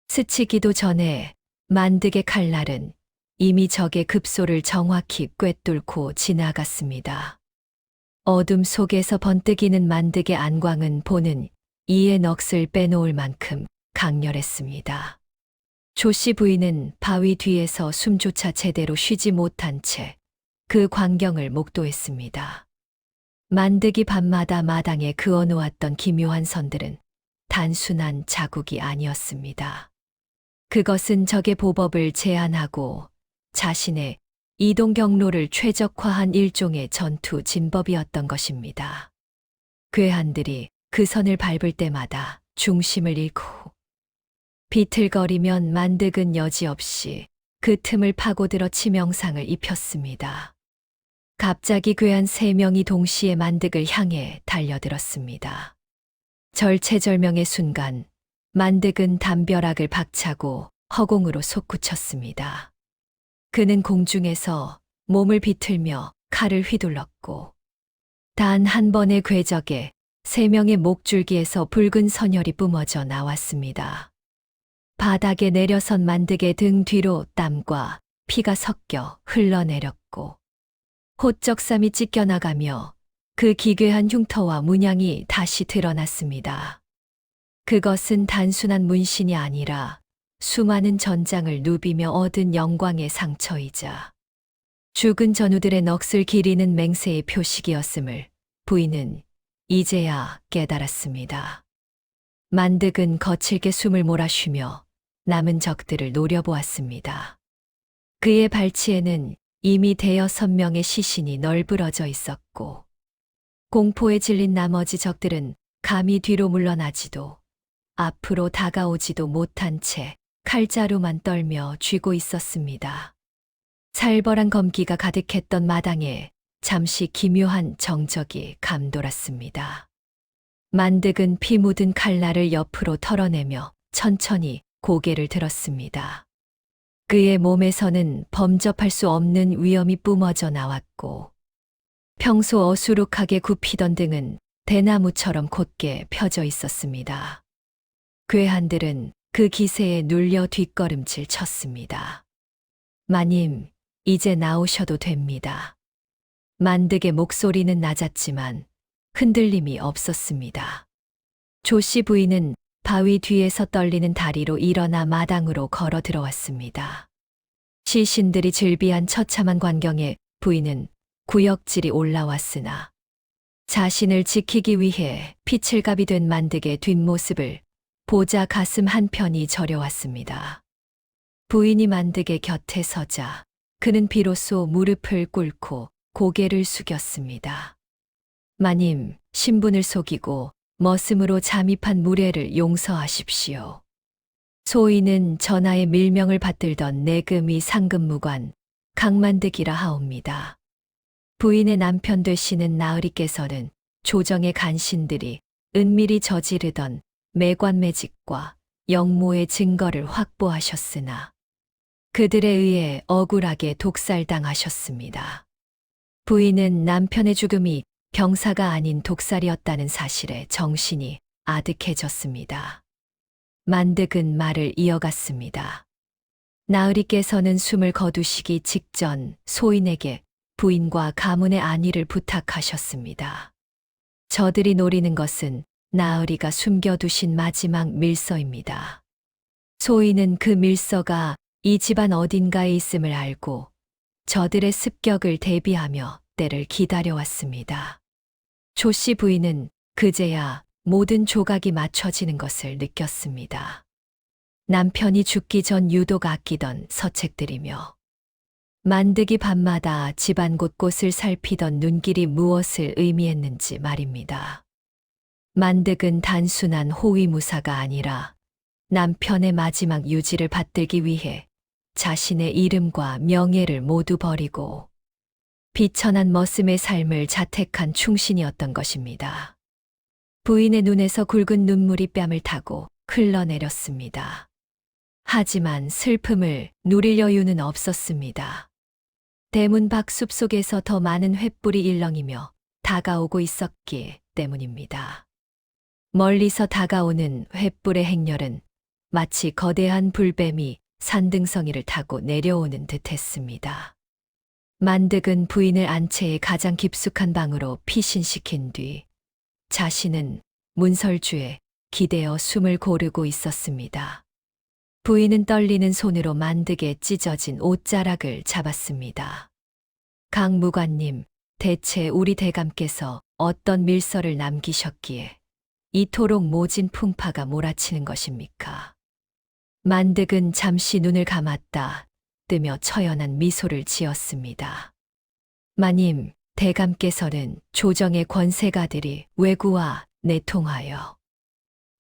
스치기도 전에 만득의 칼날은 이미 적의 급소를 정확히 꿰뚫고 지나갔습니다. 어둠 속에서 번뜩이는 만득의 안광은 보는 이의 넋을 빼놓을 만큼 강렬했습니다. 조씨 부인은 바위 뒤에서 숨조차 제대로 쉬지 못한 채 그 광경을 목도했습니다. 만득이 밤마다 마당에 그어놓았던 기묘한 선들은 단순한 자국이 아니었습니다. 그것은 적의 보법을 제한하고 자신의 이동 경로를 최적화한 일종의 전투 진법이었던 것입니다. 괴한들이 그 선을 밟을 때마다 중심을 잃고 비틀거리면 만득은 여지없이 그 틈을 파고들어 치명상을 입혔습니다. 갑자기 괴한 3명이 동시에 만득을 향해 달려들었습니다. 절체절명의 순간 만득은 담벼락을 박차고 허공으로 솟구쳤습니다. 그는 공중에서 몸을 비틀며 칼을 휘둘렀고 단 한 번의 궤적에 3명의 목줄기에서 붉은 선혈이 뿜어져 나왔습니다. 바닥에 내려선 만득의 등 뒤로 땀과 피가 섞여 흘러내렸고 호적삼이 찢겨나가며 그 기괴한 흉터와 문양이 다시 드러났습니다. 그것은 단순한 문신이 아니라 수많은 전장을 누비며 얻은 영광의 상처이자 죽은 전우들의 넋을 기리는 맹세의 표식이었음을 부인은 이제야 깨달았습니다. 만득은 거칠게 숨을 몰아쉬며 남은 적들을 노려보았습니다. 그의 발치에는 이미 6명의 시신이 널브러져 있었고 공포에 질린 나머지 적들은 감히 뒤로 물러나지도 앞으로 다가오지도 못한 채 칼자루만 떨며 쥐고 있었습니다. 살벌한 검기가 가득했던 마당에 잠시 기묘한 정적이 감돌았습니다. 만득은 피 묻은 칼날을 옆으로 털어내며 천천히 고개를 들었습니다. 그의 몸에서는 범접할 수 없는 위험이 뿜어져 나왔고 평소 어수룩하게 굽히던 등은 대나무처럼 곧게 펴져 있었습니다. 괴한들은 그 기세에 눌려 뒷걸음질 쳤습니다. 마님, 이제 나오셔도 됩니다. 만득의 목소리는 낮았지만 흔들림이 없었습니다. 조씨 부인은 바위 뒤에서 떨리는 다리로 일어나 마당으로 걸어 들어왔습니다. 시신들이 즐비한 처참한 광경에 부인은 구역질이 올라왔으나 자신을 지키기 위해 피칠갑이 된 만득의 뒷모습을 보자 가슴 한편이 저려왔습니다. 부인이 만득의 곁에 서자 그는 비로소 무릎을 꿇고 고개를 숙였습니다. 마님, 신분을 속이고 머슴으로 잠입한 무례를 용서하십시오. 소인은 전하의 밀명을 받들던 내금이 상금무관 강만득이라 하옵니다. 부인의 남편 되시는 나으리께서는 조정의 간신들이 은밀히 저지르던 매관매직과 영모의 증거를 확보하셨으나 그들에 의해 억울하게 독살당하셨습니다. 부인은 남편의 죽음이 병사가 아닌 독살이었다는 사실에 정신이 아득해졌습니다. 만득은 말을 이어갔습니다. 나으리께서는 숨을 거두시기 직전 소인에게 부인과 가문의 안위를 부탁하셨습니다. 저들이 노리는 것은 나으리가 숨겨두신 마지막 밀서입니다. 소인은 그 밀서가 이 집안 어딘가에 있음을 알고 저들의 습격을 대비하며 때를 기다려왔습니다. 조씨 부인은 그제야 모든 조각이 맞춰지는 것을 느꼈습니다. 남편이 죽기 전 유독 아끼던 서책들이며 만득이 밤마다 집안 곳곳을 살피던 눈길이 무엇을 의미했는지 말입니다. 만득은 단순한 호위무사가 아니라 남편의 마지막 유지를 받들기 위해 자신의 이름과 명예를 모두 버리고 비천한 머슴의 삶을 자택한 충신이었던 것입니다. 부인의 눈에서 굵은 눈물이 뺨을 타고 흘러내렸습니다. 하지만 슬픔을 누릴 여유는 없었습니다. 대문 밖 숲속에서 더 많은 횃불이 일렁이며 다가오고 있었기 때문입니다. 멀리서 다가오는 횃불의 행렬은 마치 거대한 불뱀이 산등성이를 타고 내려오는 듯했습니다. 만득은 부인을 안채의 가장 깊숙한 방으로 피신시킨 뒤 자신은 문설주에 기대어 숨을 고르고 있었습니다. 부인은 떨리는 손으로 만득의 찢어진 옷자락을 잡았습니다. 강무관님, 대체 우리 대감께서 어떤 밀서를 남기셨기에 이토록 모진 풍파가 몰아치는 것입니까? 만득은 잠시 눈을 감았다 뜨며 처연한 미소를 지었습니다. 마님, 대감께서는 조정의 권세가들이 왜구와 내통하여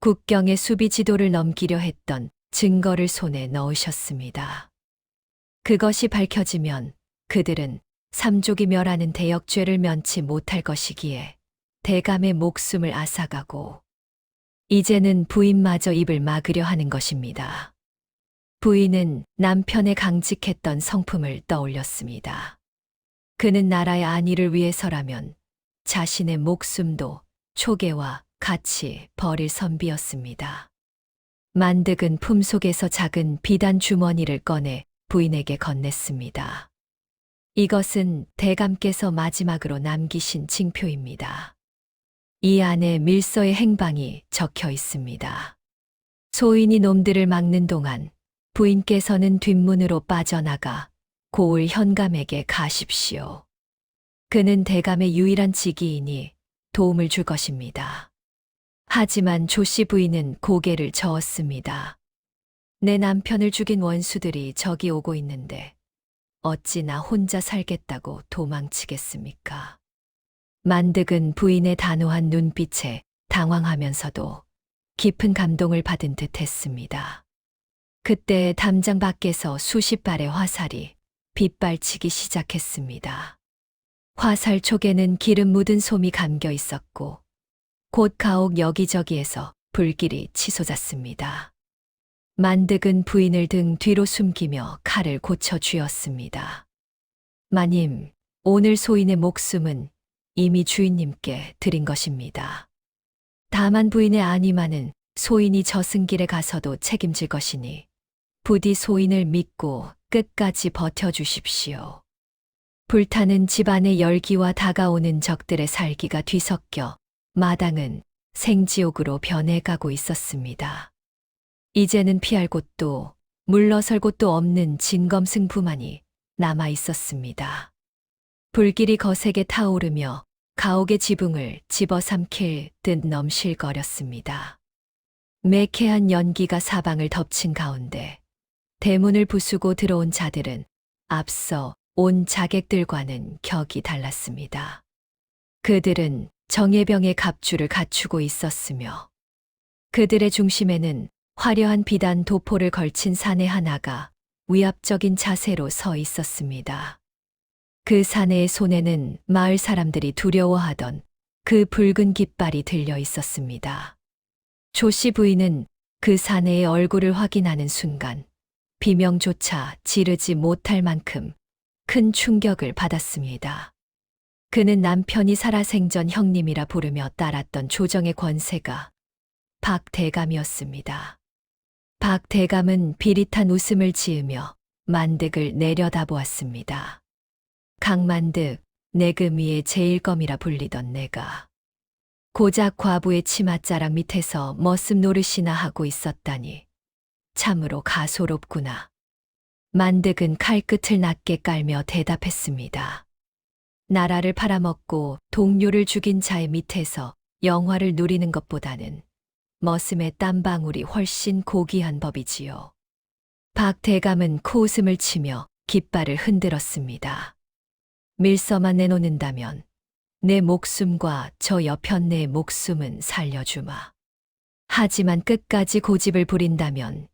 국경의 수비 지도를 넘기려 했던 증거를 손에 넣으셨습니다. 그것이 밝혀지면 그들은 삼족이 멸하는 대역죄를 면치 못할 것이기에 대감의 목숨을 앗아가고 이제는 부인마저 입을 막으려 하는 것입니다. 부인은 남편의 강직했던 성품을 떠올렸습니다. 그는 나라의 안위를 위해서라면 자신의 목숨도 초계와 같이 버릴 선비였습니다. 만득은 품속에서 작은 비단 주머니를 꺼내 부인에게 건넸습니다. 이것은 대감께서 마지막으로 남기신 징표입니다. 이 안에 밀서의 행방이 적혀 있습니다. 소인이 놈들을 막는 동안 부인께서는 뒷문으로 빠져나가 고을 현감에게 가십시오. 그는 대감의 유일한 직위이니 도움을 줄 것입니다. 하지만 조씨 부인은 고개를 저었습니다. 내 남편을 죽인 원수들이 저기 오고 있는데 어찌 나 혼자 살겠다고 도망치겠습니까? 만득은 부인의 단호한 눈빛에 당황하면서도 깊은 감동을 받은 듯 했습니다. 그때 담장 밖에서 수십 발의 화살이 빗발치기 시작했습니다. 화살 촉에는 기름 묻은 솜이 감겨 있었고 곧 가옥 여기저기에서 불길이 치솟았습니다. 만득은 부인을 등 뒤로 숨기며 칼을 고쳐 쥐었습니다. 마님, 오늘 소인의 목숨은 이미 주인님께 드린 것입니다. 다만 부인의 안위만은 소인이 저승길에 가서도 책임질 것이니 부디 소인을 믿고 끝까지 버텨주십시오. 불타는 집안의 열기와 다가오는 적들의 살기가 뒤섞여 마당은 생지옥으로 변해가고 있었습니다. 이제는 피할 곳도 물러설 곳도 없는 진검승부만이 남아 있었습니다. 불길이 거세게 타오르며 가옥의 지붕을 집어삼킬 듯 넘실거렸습니다. 매캐한 연기가 사방을 덮친 가운데 대문을 부수고 들어온 자들은 앞서 온 자객들과는 격이 달랐습니다. 그들은 정예병의 갑주를 갖추고 있었으며 그들의 중심에는 화려한 비단 도포를 걸친 사내 하나가 위압적인 자세로 서 있었습니다. 그 사내의 손에는 마을 사람들이 두려워하던 그 붉은 깃발이 들려 있었습니다. 조씨 부인은 그 사내의 얼굴을 확인하는 순간 비명조차 지르지 못할 만큼 큰 충격을 받았습니다. 그는 남편이 살아생전 형님이라 부르며 따랐던 조정의 권세가 박대감이었습니다. 박대감은 비릿한 웃음을 지으며 만득을 내려다보았습니다. 강만득, 내금위의 제일검이라 불리던 내가 고작 과부의 치맛자락 밑에서 머슴 노릇이나 하고 있었다니 참으로 가소롭구나. 만득은 칼끝을 낮게 깔며 대답했습니다. 나라를 팔아먹고 동료를 죽인 자의 밑에서 영화를 누리는 것보다는 머슴의 땀방울이 훨씬 고귀한 법이지요. 박대감은 코웃음을 치며 깃발을 흔들었습니다. 밀서만 내놓는다면 내 목숨과 저 여편네의 목숨은 살려주마. 하지만 끝까지 고집을 부린다면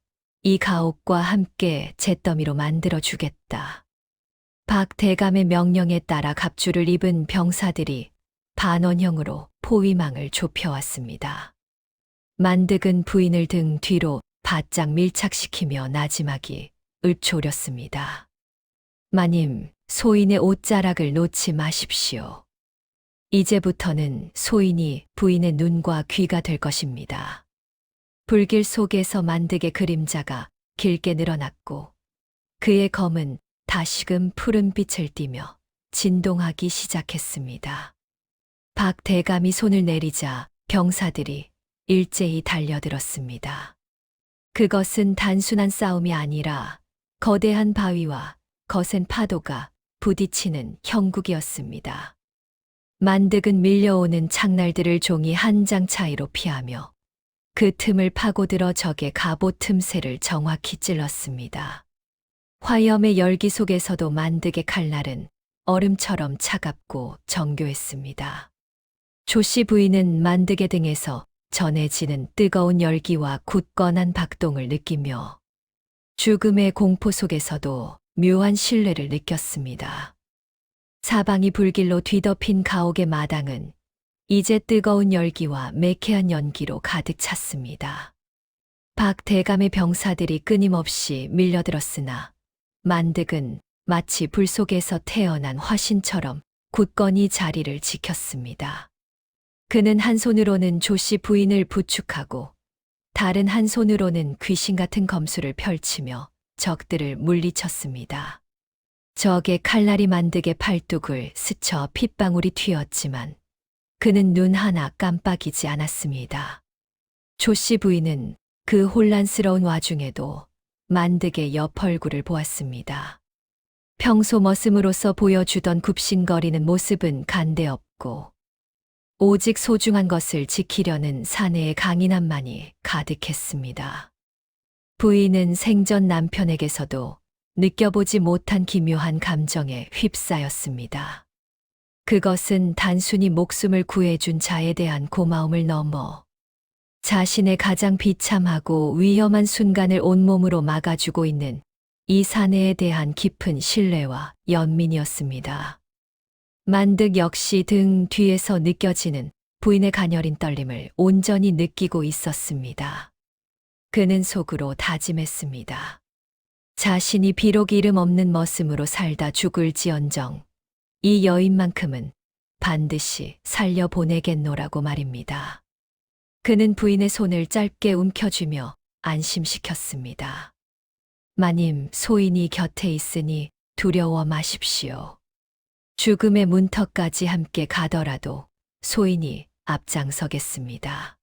이 가옥과 함께 잿더미로 만들어주겠다. 박대감의 명령에 따라 갑주를 입은 병사들이 반원형으로 포위망을 좁혀왔습니다. 만득은 부인을 등 뒤로 바짝 밀착시키며 나지막이 읊조렸습니다. 마님, 소인의 옷자락을 놓지 마십시오. 이제부터는 소인이 부인의 눈과 귀가 될 것입니다. 불길 속에서 만득의 그림자가 길게 늘어났고 그의 검은 다시금 푸른 빛을 띠며 진동하기 시작했습니다. 박대감이 손을 내리자 병사들이 일제히 달려들었습니다. 그것은 단순한 싸움이 아니라 거대한 바위와 거센 파도가 부딪히는 형국이었습니다. 만득은 밀려오는 창날들을 종이 한 장 차이로 피하며 그 틈을 파고들어 적의 갑옷 틈새를 정확히 찔렀습니다. 화염의 열기 속에서도 만득의 칼날은 얼음처럼 차갑고 정교했습니다. 조씨 부인은 만득의 등에서 전해지는 뜨거운 열기와 굳건한 박동을 느끼며 죽음의 공포 속에서도 묘한 신뢰를 느꼈습니다. 사방이 불길로 뒤덮인 가옥의 마당은 이제 뜨거운 열기와 매캐한 연기로 가득 찼습니다. 박 대감의 병사들이 끊임없이 밀려들었으나 만득은 마치 불 속에서 태어난 화신처럼 굳건히 자리를 지켰습니다. 그는 한 손으로는 조씨 부인을 부축하고 다른 한 손으로는 귀신 같은 검술을 펼치며 적들을 물리쳤습니다. 적의 칼날이 만득의 팔뚝을 스쳐 핏방울이 튀었지만 그는 눈 하나 깜빡이지 않았습니다. 조씨 부인은 그 혼란스러운 와중에도 만득의 옆 얼굴을 보았습니다. 평소 머슴으로서 보여주던 굽신거리는 모습은 간데없고 오직 소중한 것을 지키려는 사내의 강인함만이 가득했습니다. 부인은 생전 남편에게서도 느껴보지 못한 기묘한 감정에 휩싸였습니다. 그것은 단순히 목숨을 구해준 자에 대한 고마움을 넘어 자신의 가장 비참하고 위험한 순간을 온몸으로 막아주고 있는 이 사내에 대한 깊은 신뢰와 연민이었습니다. 만득 역시 등 뒤에서 느껴지는 부인의 가녀린 떨림을 온전히 느끼고 있었습니다. 그는 속으로 다짐했습니다. 자신이 비록 이름 없는 머슴으로 살다 죽을지언정 이 여인만큼은 반드시 살려보내겠노라고 말입니다. 그는 부인의 손을 짧게 움켜쥐며 안심시켰습니다. 마님, 소인이 곁에 있으니 두려워 마십시오. 죽음의 문턱까지 함께 가더라도 소인이 앞장서겠습니다.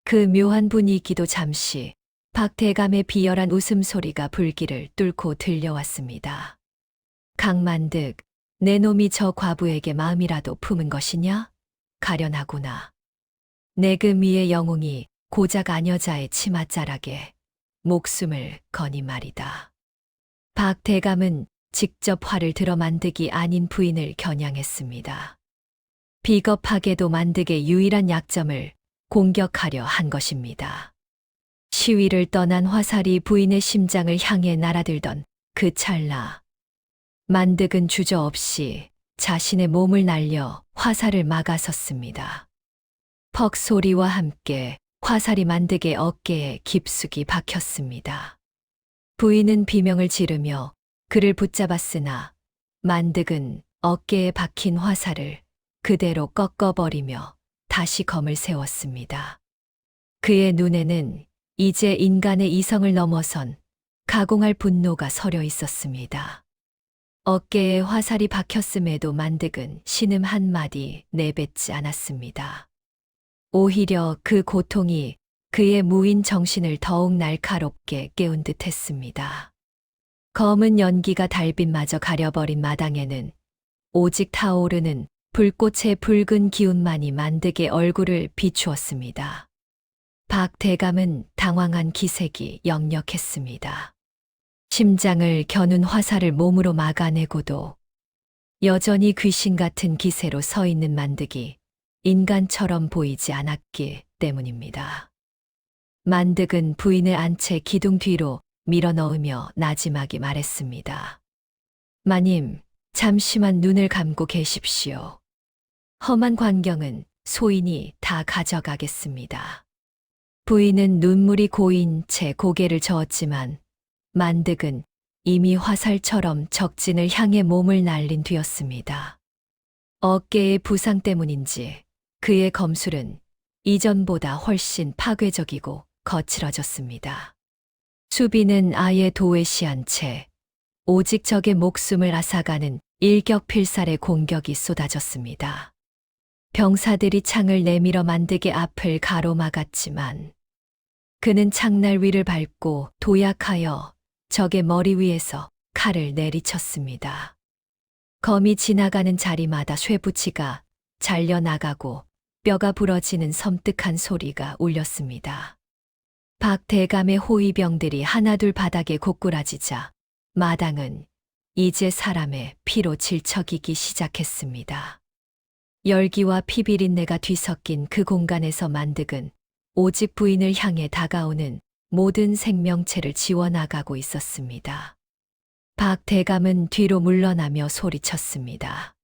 그 묘한 분위기도 잠시 박 대감의 비열한 웃음소리가 불길을 뚫고 들려왔습니다. 강만득, 내 놈이 저 과부에게 마음이라도 품은 것이냐? 가련하구나. 내금위의 영웅이 고작 아녀자의 치맛자락에 목숨을 거니 말이다. 박 대감은 직접 화를 들어 만득이 아닌 부인을 겨냥했습니다. 비겁하게도 만득의 유일한 약점을 공격하려 한 것입니다. 시위를 떠난 화살이 부인의 심장을 향해 날아들던 그 찰나, 만득은 주저없이 자신의 몸을 날려 화살을 막아섰습니다. 퍽 소리와 함께 화살이 만득의 어깨에 깊숙이 박혔습니다. 부인은 비명을 지르며 그를 붙잡았으나 만득은 어깨에 박힌 화살을 그대로 꺾어버리며 다시 검을 세웠습니다. 그의 눈에는 이제 인간의 이성을 넘어선 가공할 분노가 서려 있었습니다. 어깨에 화살이 박혔음에도 만득은 신음 한마디 내뱉지 않았습니다. 오히려 그 고통이 그의 무인 정신을 더욱 날카롭게 깨운 듯 했습니다. 검은 연기가 달빛마저 가려버린 마당에는 오직 타오르는 불꽃의 붉은 기운만이 만득의 얼굴을 비추었습니다. 박 대감은 당황한 기색이 역력했습니다. 심장을 겨눈 화살을 몸으로 막아내고도 여전히 귀신 같은 기세로 서 있는 만득이 인간처럼 보이지 않았기 때문입니다. 만득은 부인을 안 채 기둥 뒤로 밀어넣으며 나지막이 말했습니다. 마님, 잠시만 눈을 감고 계십시오. 험한 광경은 소인이 다 가져가겠습니다. 부인은 눈물이 고인 채 고개를 저었지만 만득은 이미 화살처럼 적진을 향해 몸을 날린 뒤였습니다. 어깨의 부상 때문인지 그의 검술은 이전보다 훨씬 파괴적이고 거칠어졌습니다. 수비는 아예 도외시한 채 오직 적의 목숨을 앗아가는 일격필살의 공격이 쏟아졌습니다. 병사들이 창을 내밀어 만득의 앞을 가로막았지만 그는 창날 위를 밟고 도약하여 적의 머리 위에서 칼을 내리쳤습니다. 검이 지나가는 자리마다 쇠붙이가 잘려나가고 뼈가 부러지는 섬뜩한 소리가 울렸습니다. 박 대감의 호위병들이 하나둘 바닥에 고꾸라지자 마당은 이제 사람의 피로 질척이기 시작했습니다. 열기와 피비린내가 뒤섞인 그 공간에서 만득은 오직 부인을 향해 다가오는 모든 생명체를 지워나가고 있었습니다. 박 대감은 뒤로 물러나며 소리쳤습니다.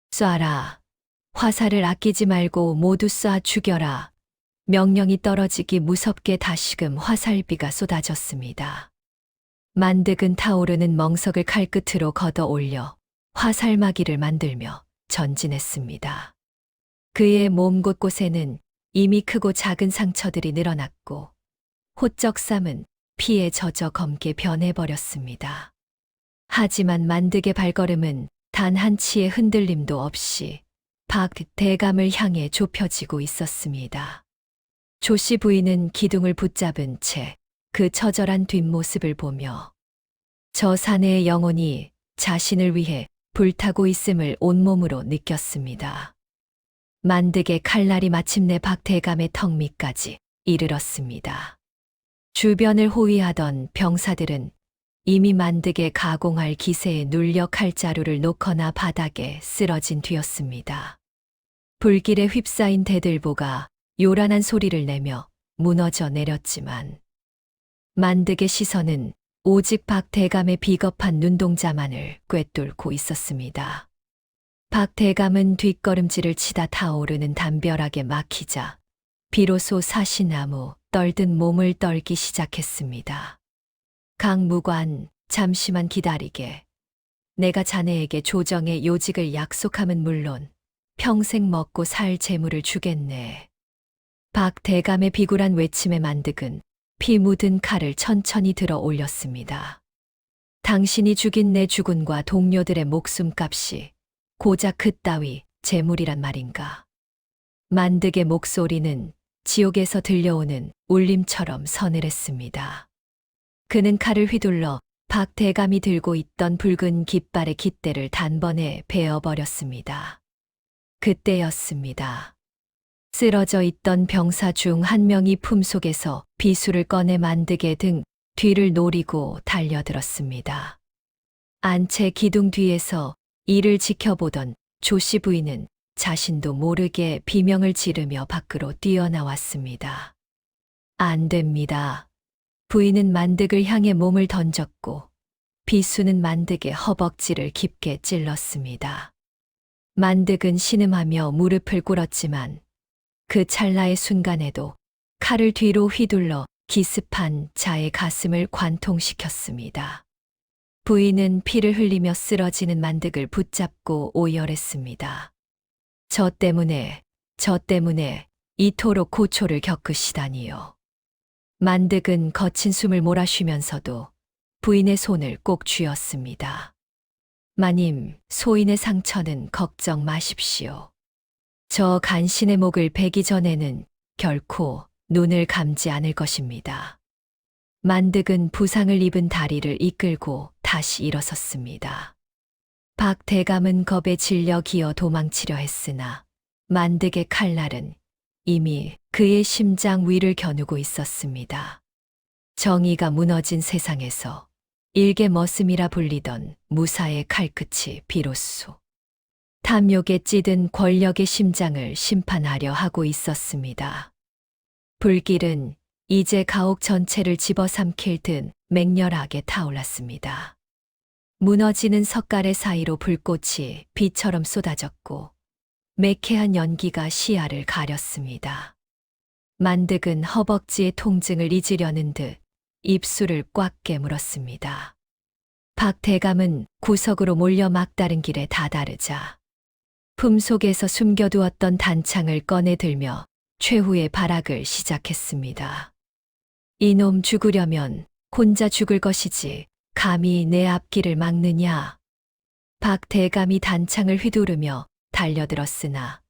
쏴라. 화살을 아끼지 말고 모두 쏴 죽여라. 명령이 떨어지기 무섭게 다시금 화살비가 쏟아졌습니다. 만득은 타오르는 멍석을 칼끝으로 걷어 올려 화살마기를 만들며 전진했습니다. 그의 몸 곳곳에는 이미 크고 작은 상처들이 늘어났고 호쩍삼은 피에 젖어 검게 변해버렸습니다. 하지만 만득의 발걸음은 단 한치의 흔들림도 없이 박 대감을 향해 좁혀지고 있었습니다. 조씨 부인은 기둥을 붙잡은 채 그 처절한 뒷모습을 보며 저 사내의 영혼이 자신을 위해 불타고 있음을 온몸으로 느꼈습니다. 만득의 칼날이 마침내 박 대감의 턱 밑까지 이르렀습니다. 주변을 호위하던 병사들은 이미 만득의 가공할 기세에 눌려 칼자루를 놓거나 바닥에 쓰러진 뒤였습니다. 불길에 휩싸인 대들보가 요란한 소리를 내며 무너져 내렸지만 만득의 시선은 오직 박 대감의 비겁한 눈동자만을 꿰뚫고 있었습니다. 박 대감은 뒷걸음질을 치다 타오르는 담벼락에 막히자 비로소 사시나무 떨듯 몸을 떨기 시작했습니다. 강무관, 잠시만 기다리게. 내가 자네에게 조정의 요직을 약속함은 물론 평생 먹고 살 재물을 주겠네. 박 대감의 비굴한 외침에 만득은 피 묻은 칼을 천천히 들어 올렸습니다. 당신이 죽인 내 주군과 동료들의 목숨값이 고작 그따위 재물이란 말인가. 만득의 목소리는 지옥에서 들려오는 울림처럼 서늘했습니다. 그는 칼을 휘둘러 박 대감이 들고 있던 붉은 깃발의 깃대를 단번에 베어버렸습니다. 그때였습니다. 쓰러져 있던 병사 중 한 명이 품속에서 비수를 꺼내 만득의 등 뒤를 노리고 달려들었습니다. 안채 기둥 뒤에서 이를 지켜보던 조씨 부인은 자신도 모르게 비명을 지르며 밖으로 뛰어나왔습니다. 안 됩니다. 부인은 만득을 향해 몸을 던졌고 비수는 만득의 허벅지를 깊게 찔렀습니다. 만득은 신음하며 무릎을 꿇었지만 그 찰나의 순간에도 칼을 뒤로 휘둘러 기습한 자의 가슴을 관통시켰습니다. 부인은 피를 흘리며 쓰러지는 만득을 붙잡고 오열했습니다. 저 때문에 이토록 고초를 겪으시다니요. 만득은 거친 숨을 몰아쉬면서도 부인의 손을 꼭 쥐었습니다. 마님, 소인의 상처는 걱정 마십시오. 저 간신의 목을 베기 전에는 결코 눈을 감지 않을 것입니다. 만득은 부상을 입은 다리를 이끌고 다시 일어섰습니다. 박 대감은 겁에 질려 기어 도망치려 했으나 만득의 칼날은 이미 그의 심장 위를 겨누고 있었습니다. 정의가 무너진 세상에서 일개 머슴이라 불리던 무사의 칼끝이 비로소 탐욕에 찌든 권력의 심장을 심판하려 하고 있었습니다. 불길은 이제 가옥 전체를 집어삼킬 듯 맹렬하게 타올랐습니다. 무너지는 석가래 사이로 불꽃이 비처럼 쏟아졌고 매캐한 연기가 시야를 가렸습니다. 만득은 허벅지의 통증을 잊으려는 듯 입술을 꽉 깨물었습니다. 박 대감은 구석으로 몰려 막다른 길에 다다르자 품속에서 숨겨두었던 단창을 꺼내 들며 최후의 발악을 시작했습니다. 이놈 죽으려면 혼자 죽을 것이지 감히 내 앞길을 막느냐. 박 대감이 단창을 휘두르며 달려들었으나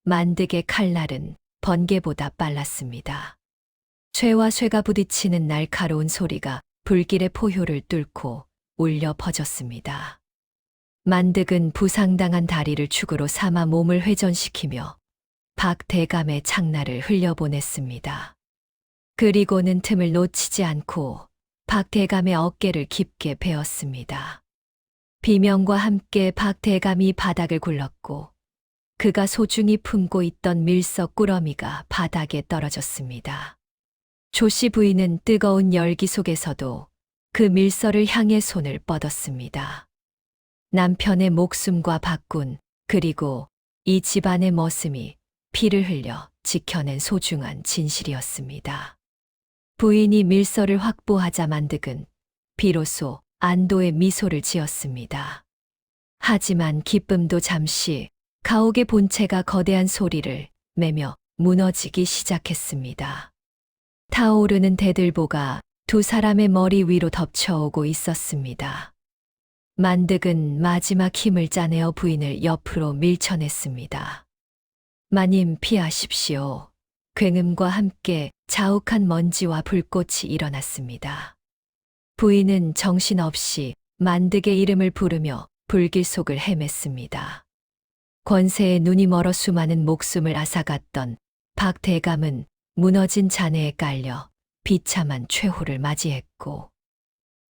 만득의 칼날은 번개보다 빨랐습니다. 쇠와 쇠가 부딪히는 날카로운 소리가 불길의 포효를 뚫고 울려 퍼졌습니다. 만득은 부상당한 다리를 축으로 삼아 몸을 회전시키며 박 대감의 창날을 흘려보냈습니다. 그리고는 틈을 놓치지 않고 박 대감의 어깨를 깊게 베었습니다. 비명과 함께 박 대감이 바닥을 굴렀고 그가 소중히 품고 있던 밀석 꾸러미가 바닥에 떨어졌습니다. 조씨 부인은 뜨거운 열기 속에서도 그 밀서를 향해 손을 뻗었습니다. 남편의 목숨과 박군 그리고 이 집안의 머슴이 피를 흘려 지켜낸 소중한 진실이었습니다. 부인이 밀서를 확보하자 만득은 비로소 안도의 미소를 지었습니다. 하지만 기쁨도 잠시 가옥의 본체가 거대한 소리를 매며 무너지기 시작했습니다. 타오르는 대들보가 두 사람의 머리 위로 덮쳐오고 있었습니다. 만득은 마지막 힘을 짜내어 부인을 옆으로 밀쳐냈습니다. 마님 피하십시오. 굉음과 함께 자욱한 먼지와 불꽃이 일어났습니다. 부인은 정신없이 만득의 이름을 부르며 불길 속을 헤맸습니다. 권세에 눈이 멀어 수많은 목숨을 앗아갔던 박 대감은 무너진 잔해에 깔려 비참한 최후를 맞이했고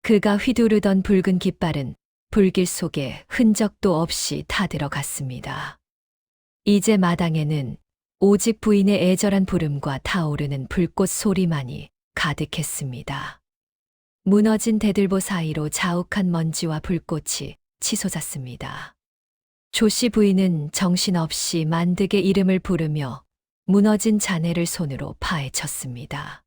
그가 휘두르던 붉은 깃발은 불길 속에 흔적도 없이 타들어갔습니다. 이제 마당에는 오직 부인의 애절한 부름과 타오르는 불꽃 소리만이 가득했습니다. 무너진 대들보 사이로 자욱한 먼지와 불꽃이 치솟았습니다. 조씨 부인은 정신없이 만득의 이름을 부르며 무너진 잔해를 손으로 파헤쳤습니다.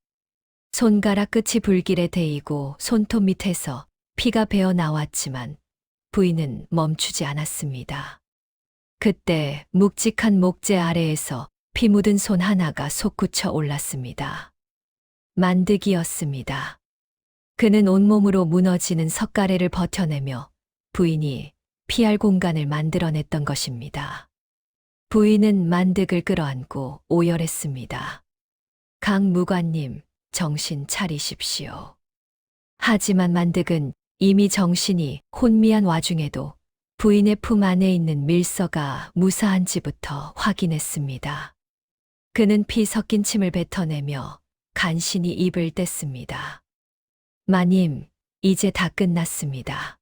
손가락 끝이 불길에 데이고 손톱 밑에서 피가 배어 나왔지만 부인은 멈추지 않았습니다. 그때 묵직한 목재 아래에서 피 묻은 손 하나가 솟구쳐 올랐습니다. 만득이었습니다. 그는 온몸으로 무너지는 석가래를 버텨내며 부인이 피할 공간을 만들어냈던 것입니다. 부인은 만득을 끌어안고 오열했습니다. 강무관님, 정신 차리십시오. 하지만 만득은 이미 정신이 혼미한 와중에도 부인의 품 안에 있는 밀서가 무사한지부터 확인했습니다. 그는 피 섞인 침을 뱉어내며 간신히 입을 뗐습니다. 마님, 이제 다 끝났습니다.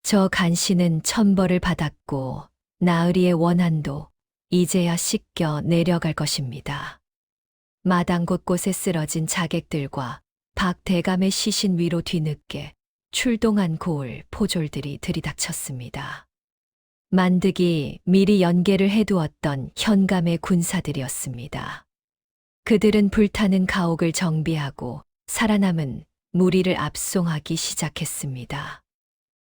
저 간신은 천벌을 받았고 나으리의 원한도 이제야 씻겨 내려갈 것입니다. 마당 곳곳에 쓰러진 자객들과 박 대감의 시신 위로 뒤늦게 출동한 고을 포졸들이 들이닥쳤습니다. 만득이 미리 연계를 해두었던 현감의 군사들이었습니다. 그들은 불타는 가옥을 정비하고 살아남은 무리를 압송하기 시작했습니다.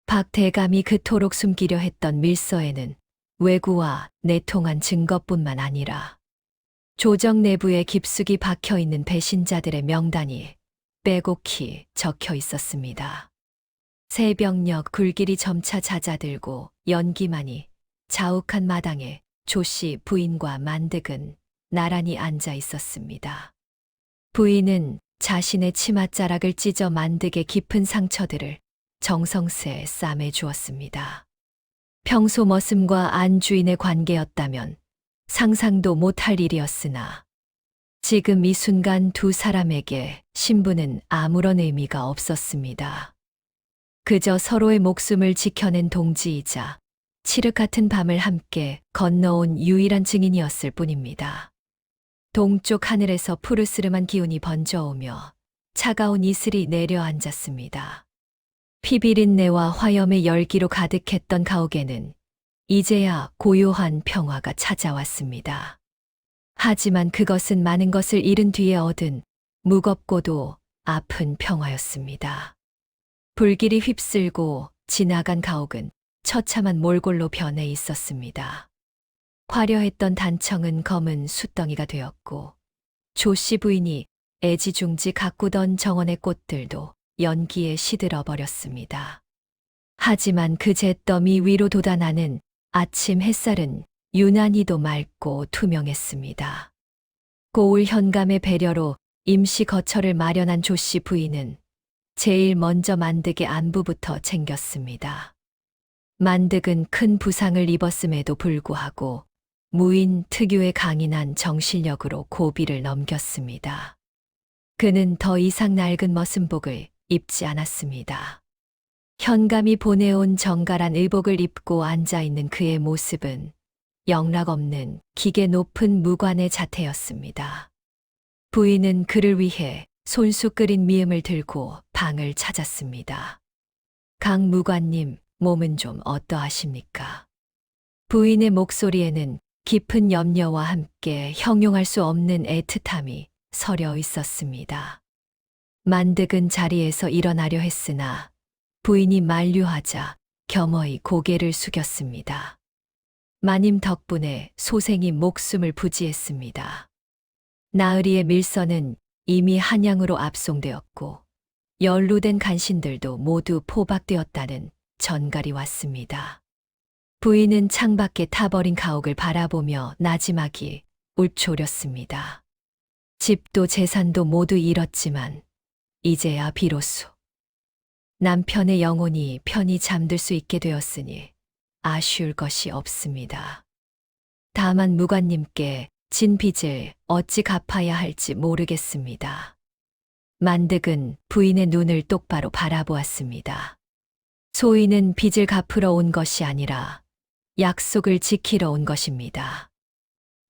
박 대감이 그토록 숨기려 했던 밀서에는 왜구와 내통한 증거뿐만 아니라 조정 내부에 깊숙이 박혀 있는 배신자들의 명단이 빼곡히 적혀 있었습니다. 새벽녘 굴길이 점차 잦아들고 연기만이 자욱한 마당에 조씨 부인과 만득은 나란히 앉아 있었습니다. 부인은 자신의 치맛자락을 찢어 만득의 깊은 상처들을 정성스레 싸매 주었습니다. 평소 머슴과 안 주인의 관계였다면 상상도 못할 일이었으나 지금 이 순간 두 사람에게 신분은 아무런 의미가 없었습니다. 그저 서로의 목숨을 지켜낸 동지이자 칠흑 같은 밤을 함께 건너온 유일한 증인이었을 뿐입니다. 동쪽 하늘에서 푸르스름한 기운이 번져오며 차가운 이슬이 내려앉았습니다. 피비린내와 화염의 열기로 가득했던 가옥에는 이제야 고요한 평화가 찾아왔습니다. 하지만 그것은 많은 것을 잃은 뒤에 얻은 무겁고도 아픈 평화였습니다. 불길이 휩쓸고 지나간 가옥은 처참한 몰골로 변해 있었습니다. 화려했던 단청은 검은 숫덩이가 되었고 조씨 부인이 애지중지 가꾸던 정원의 꽃들도 연기에 시들어 버렸습니다. 하지만 그 잿더미 위로 돋아나는 아침 햇살은 유난히도 맑고 투명했습니다. 고을 현감의 배려로 임시 거처를 마련한 조씨 부인은 제일 먼저 만득의 안부부터 챙겼습니다. 만득은 큰 부상을 입었음에도 불구하고 무인 특유의 강인한 정신력으로 고비를 넘겼습니다. 그는 더 이상 낡은 머슴복을 입지 않았습니다. 현감이 보내온 정갈한 의복을 입고 앉아있는 그의 모습은 영락없는 기계 높은 무관의 자태였습니다. 부인은 그를 위해 손수 끓인 미음을 들고 방을 찾았습니다. 강 무관님, 몸은 좀 어떠하십니까? 부인의 목소리에는 깊은 염려와 함께 형용할 수 없는 애틋함이 서려 있었습니다. 만득은 자리에서 일어나려 했으나 부인이 만류하자 겸허히 고개를 숙였습니다. 마님 덕분에 소생이 목숨을 부지했습니다. 나으리의 밀선은 이미 한양으로 압송되었고 연루된 간신들도 모두 포박되었다는 전갈이 왔습니다. 부인은 창밖에 타버린 가옥을 바라보며 나지막이 읊조렸습니다. 집도 재산도 모두 잃었지만 이제야 비로소 남편의 영혼이 편히 잠들 수 있게 되었으니 아쉬울 것이 없습니다. 다만 무관님께 진 빚을 어찌 갚아야 할지 모르겠습니다. 만득은 부인의 눈을 똑바로 바라보았습니다. 소인은 빚을 갚으러 온 것이 아니라 약속을 지키러 온 것입니다.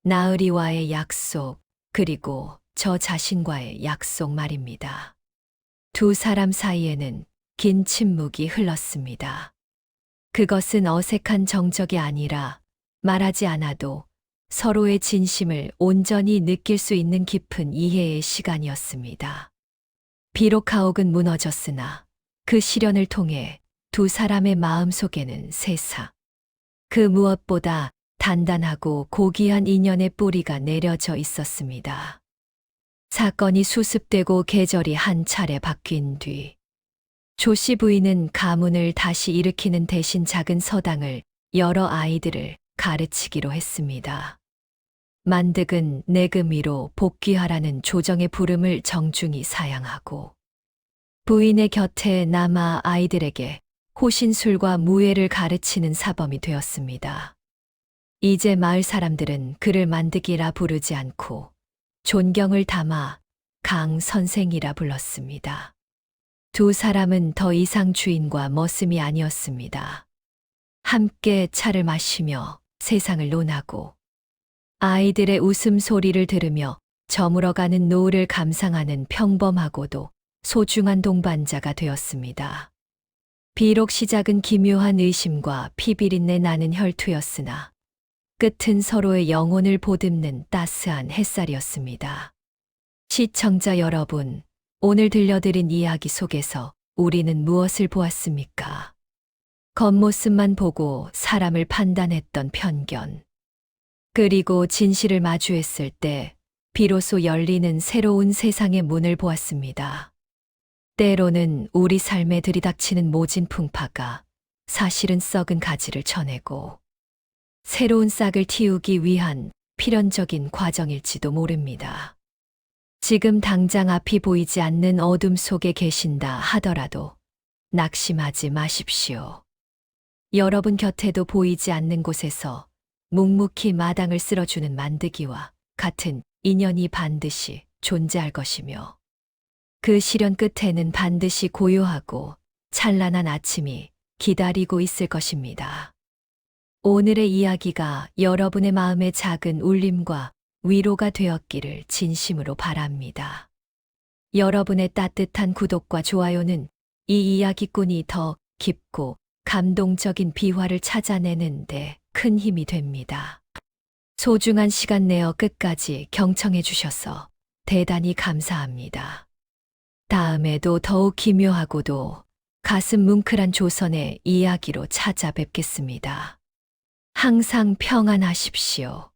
나으리와의 약속, 그리고 저 자신과의 약속 말입니다. 두 사람 사이에는 긴 침묵이 흘렀습니다. 그것은 어색한 정적이 아니라 말하지 않아도 서로의 진심을 온전히 느낄 수 있는 깊은 이해의 시간이었습니다. 비록 가옥은 무너졌으나 그 시련을 통해 두 사람의 마음 속에는 세상, 그 무엇보다 단단하고 고귀한 인연의 뿌리가 내려져 있었습니다. 사건이 수습되고 계절이 한 차례 바뀐 뒤 조씨 부인은 가문을 다시 일으키는 대신 작은 서당을 여러 아이들을 가르치기로 했습니다. 만득은 내금위로 복귀하라는 조정의 부름을 정중히 사양하고 부인의 곁에 남아 아이들에게 호신술과 무예를 가르치는 사범이 되었습니다. 이제 마을 사람들은 그를 만득이라 부르지 않고 존경을 담아 강 선생이라 불렀습니다. 두 사람은 더 이상 주인과 머슴이 아니었습니다. 함께 차를 마시며 세상을 논하고 아이들의 웃음소리를 들으며 저물어가는 노을을 감상하는 평범하고도 소중한 동반자가 되었습니다. 비록 시작은 기묘한 의심과 피비린내 나는 혈투였으나 끝은 서로의 영혼을 보듬는 따스한 햇살이었습니다. 시청자 여러분, 오늘 들려드린 이야기 속에서 우리는 무엇을 보았습니까? 겉모습만 보고 사람을 판단했던 편견. 그리고 진실을 마주했을 때 비로소 열리는 새로운 세상의 문을 보았습니다. 때로는 우리 삶에 들이닥치는 모진 풍파가 사실은 썩은 가지를 쳐내고 새로운 싹을 틔우기 위한 필연적인 과정일지도 모릅니다. 지금 당장 앞이 보이지 않는 어둠 속에 계신다 하더라도 낙심하지 마십시오. 여러분 곁에도 보이지 않는 곳에서 묵묵히 마당을 쓸어주는 만드기와 같은 인연이 반드시 존재할 것이며 그 시련 끝에는 반드시 고요하고 찬란한 아침이 기다리고 있을 것입니다. 오늘의 이야기가 여러분의 마음에 작은 울림과 위로가 되었기를 진심으로 바랍니다. 여러분의 따뜻한 구독과 좋아요는 이 이야기꾼이 더 깊고 감동적인 비화를 찾아내는 데 큰 힘이 됩니다. 소중한 시간 내어 끝까지 경청해 주셔서 대단히 감사합니다. 다음에도 더욱 기묘하고도 가슴 뭉클한 조선의 이야기로 찾아뵙겠습니다. 항상 평안하십시오.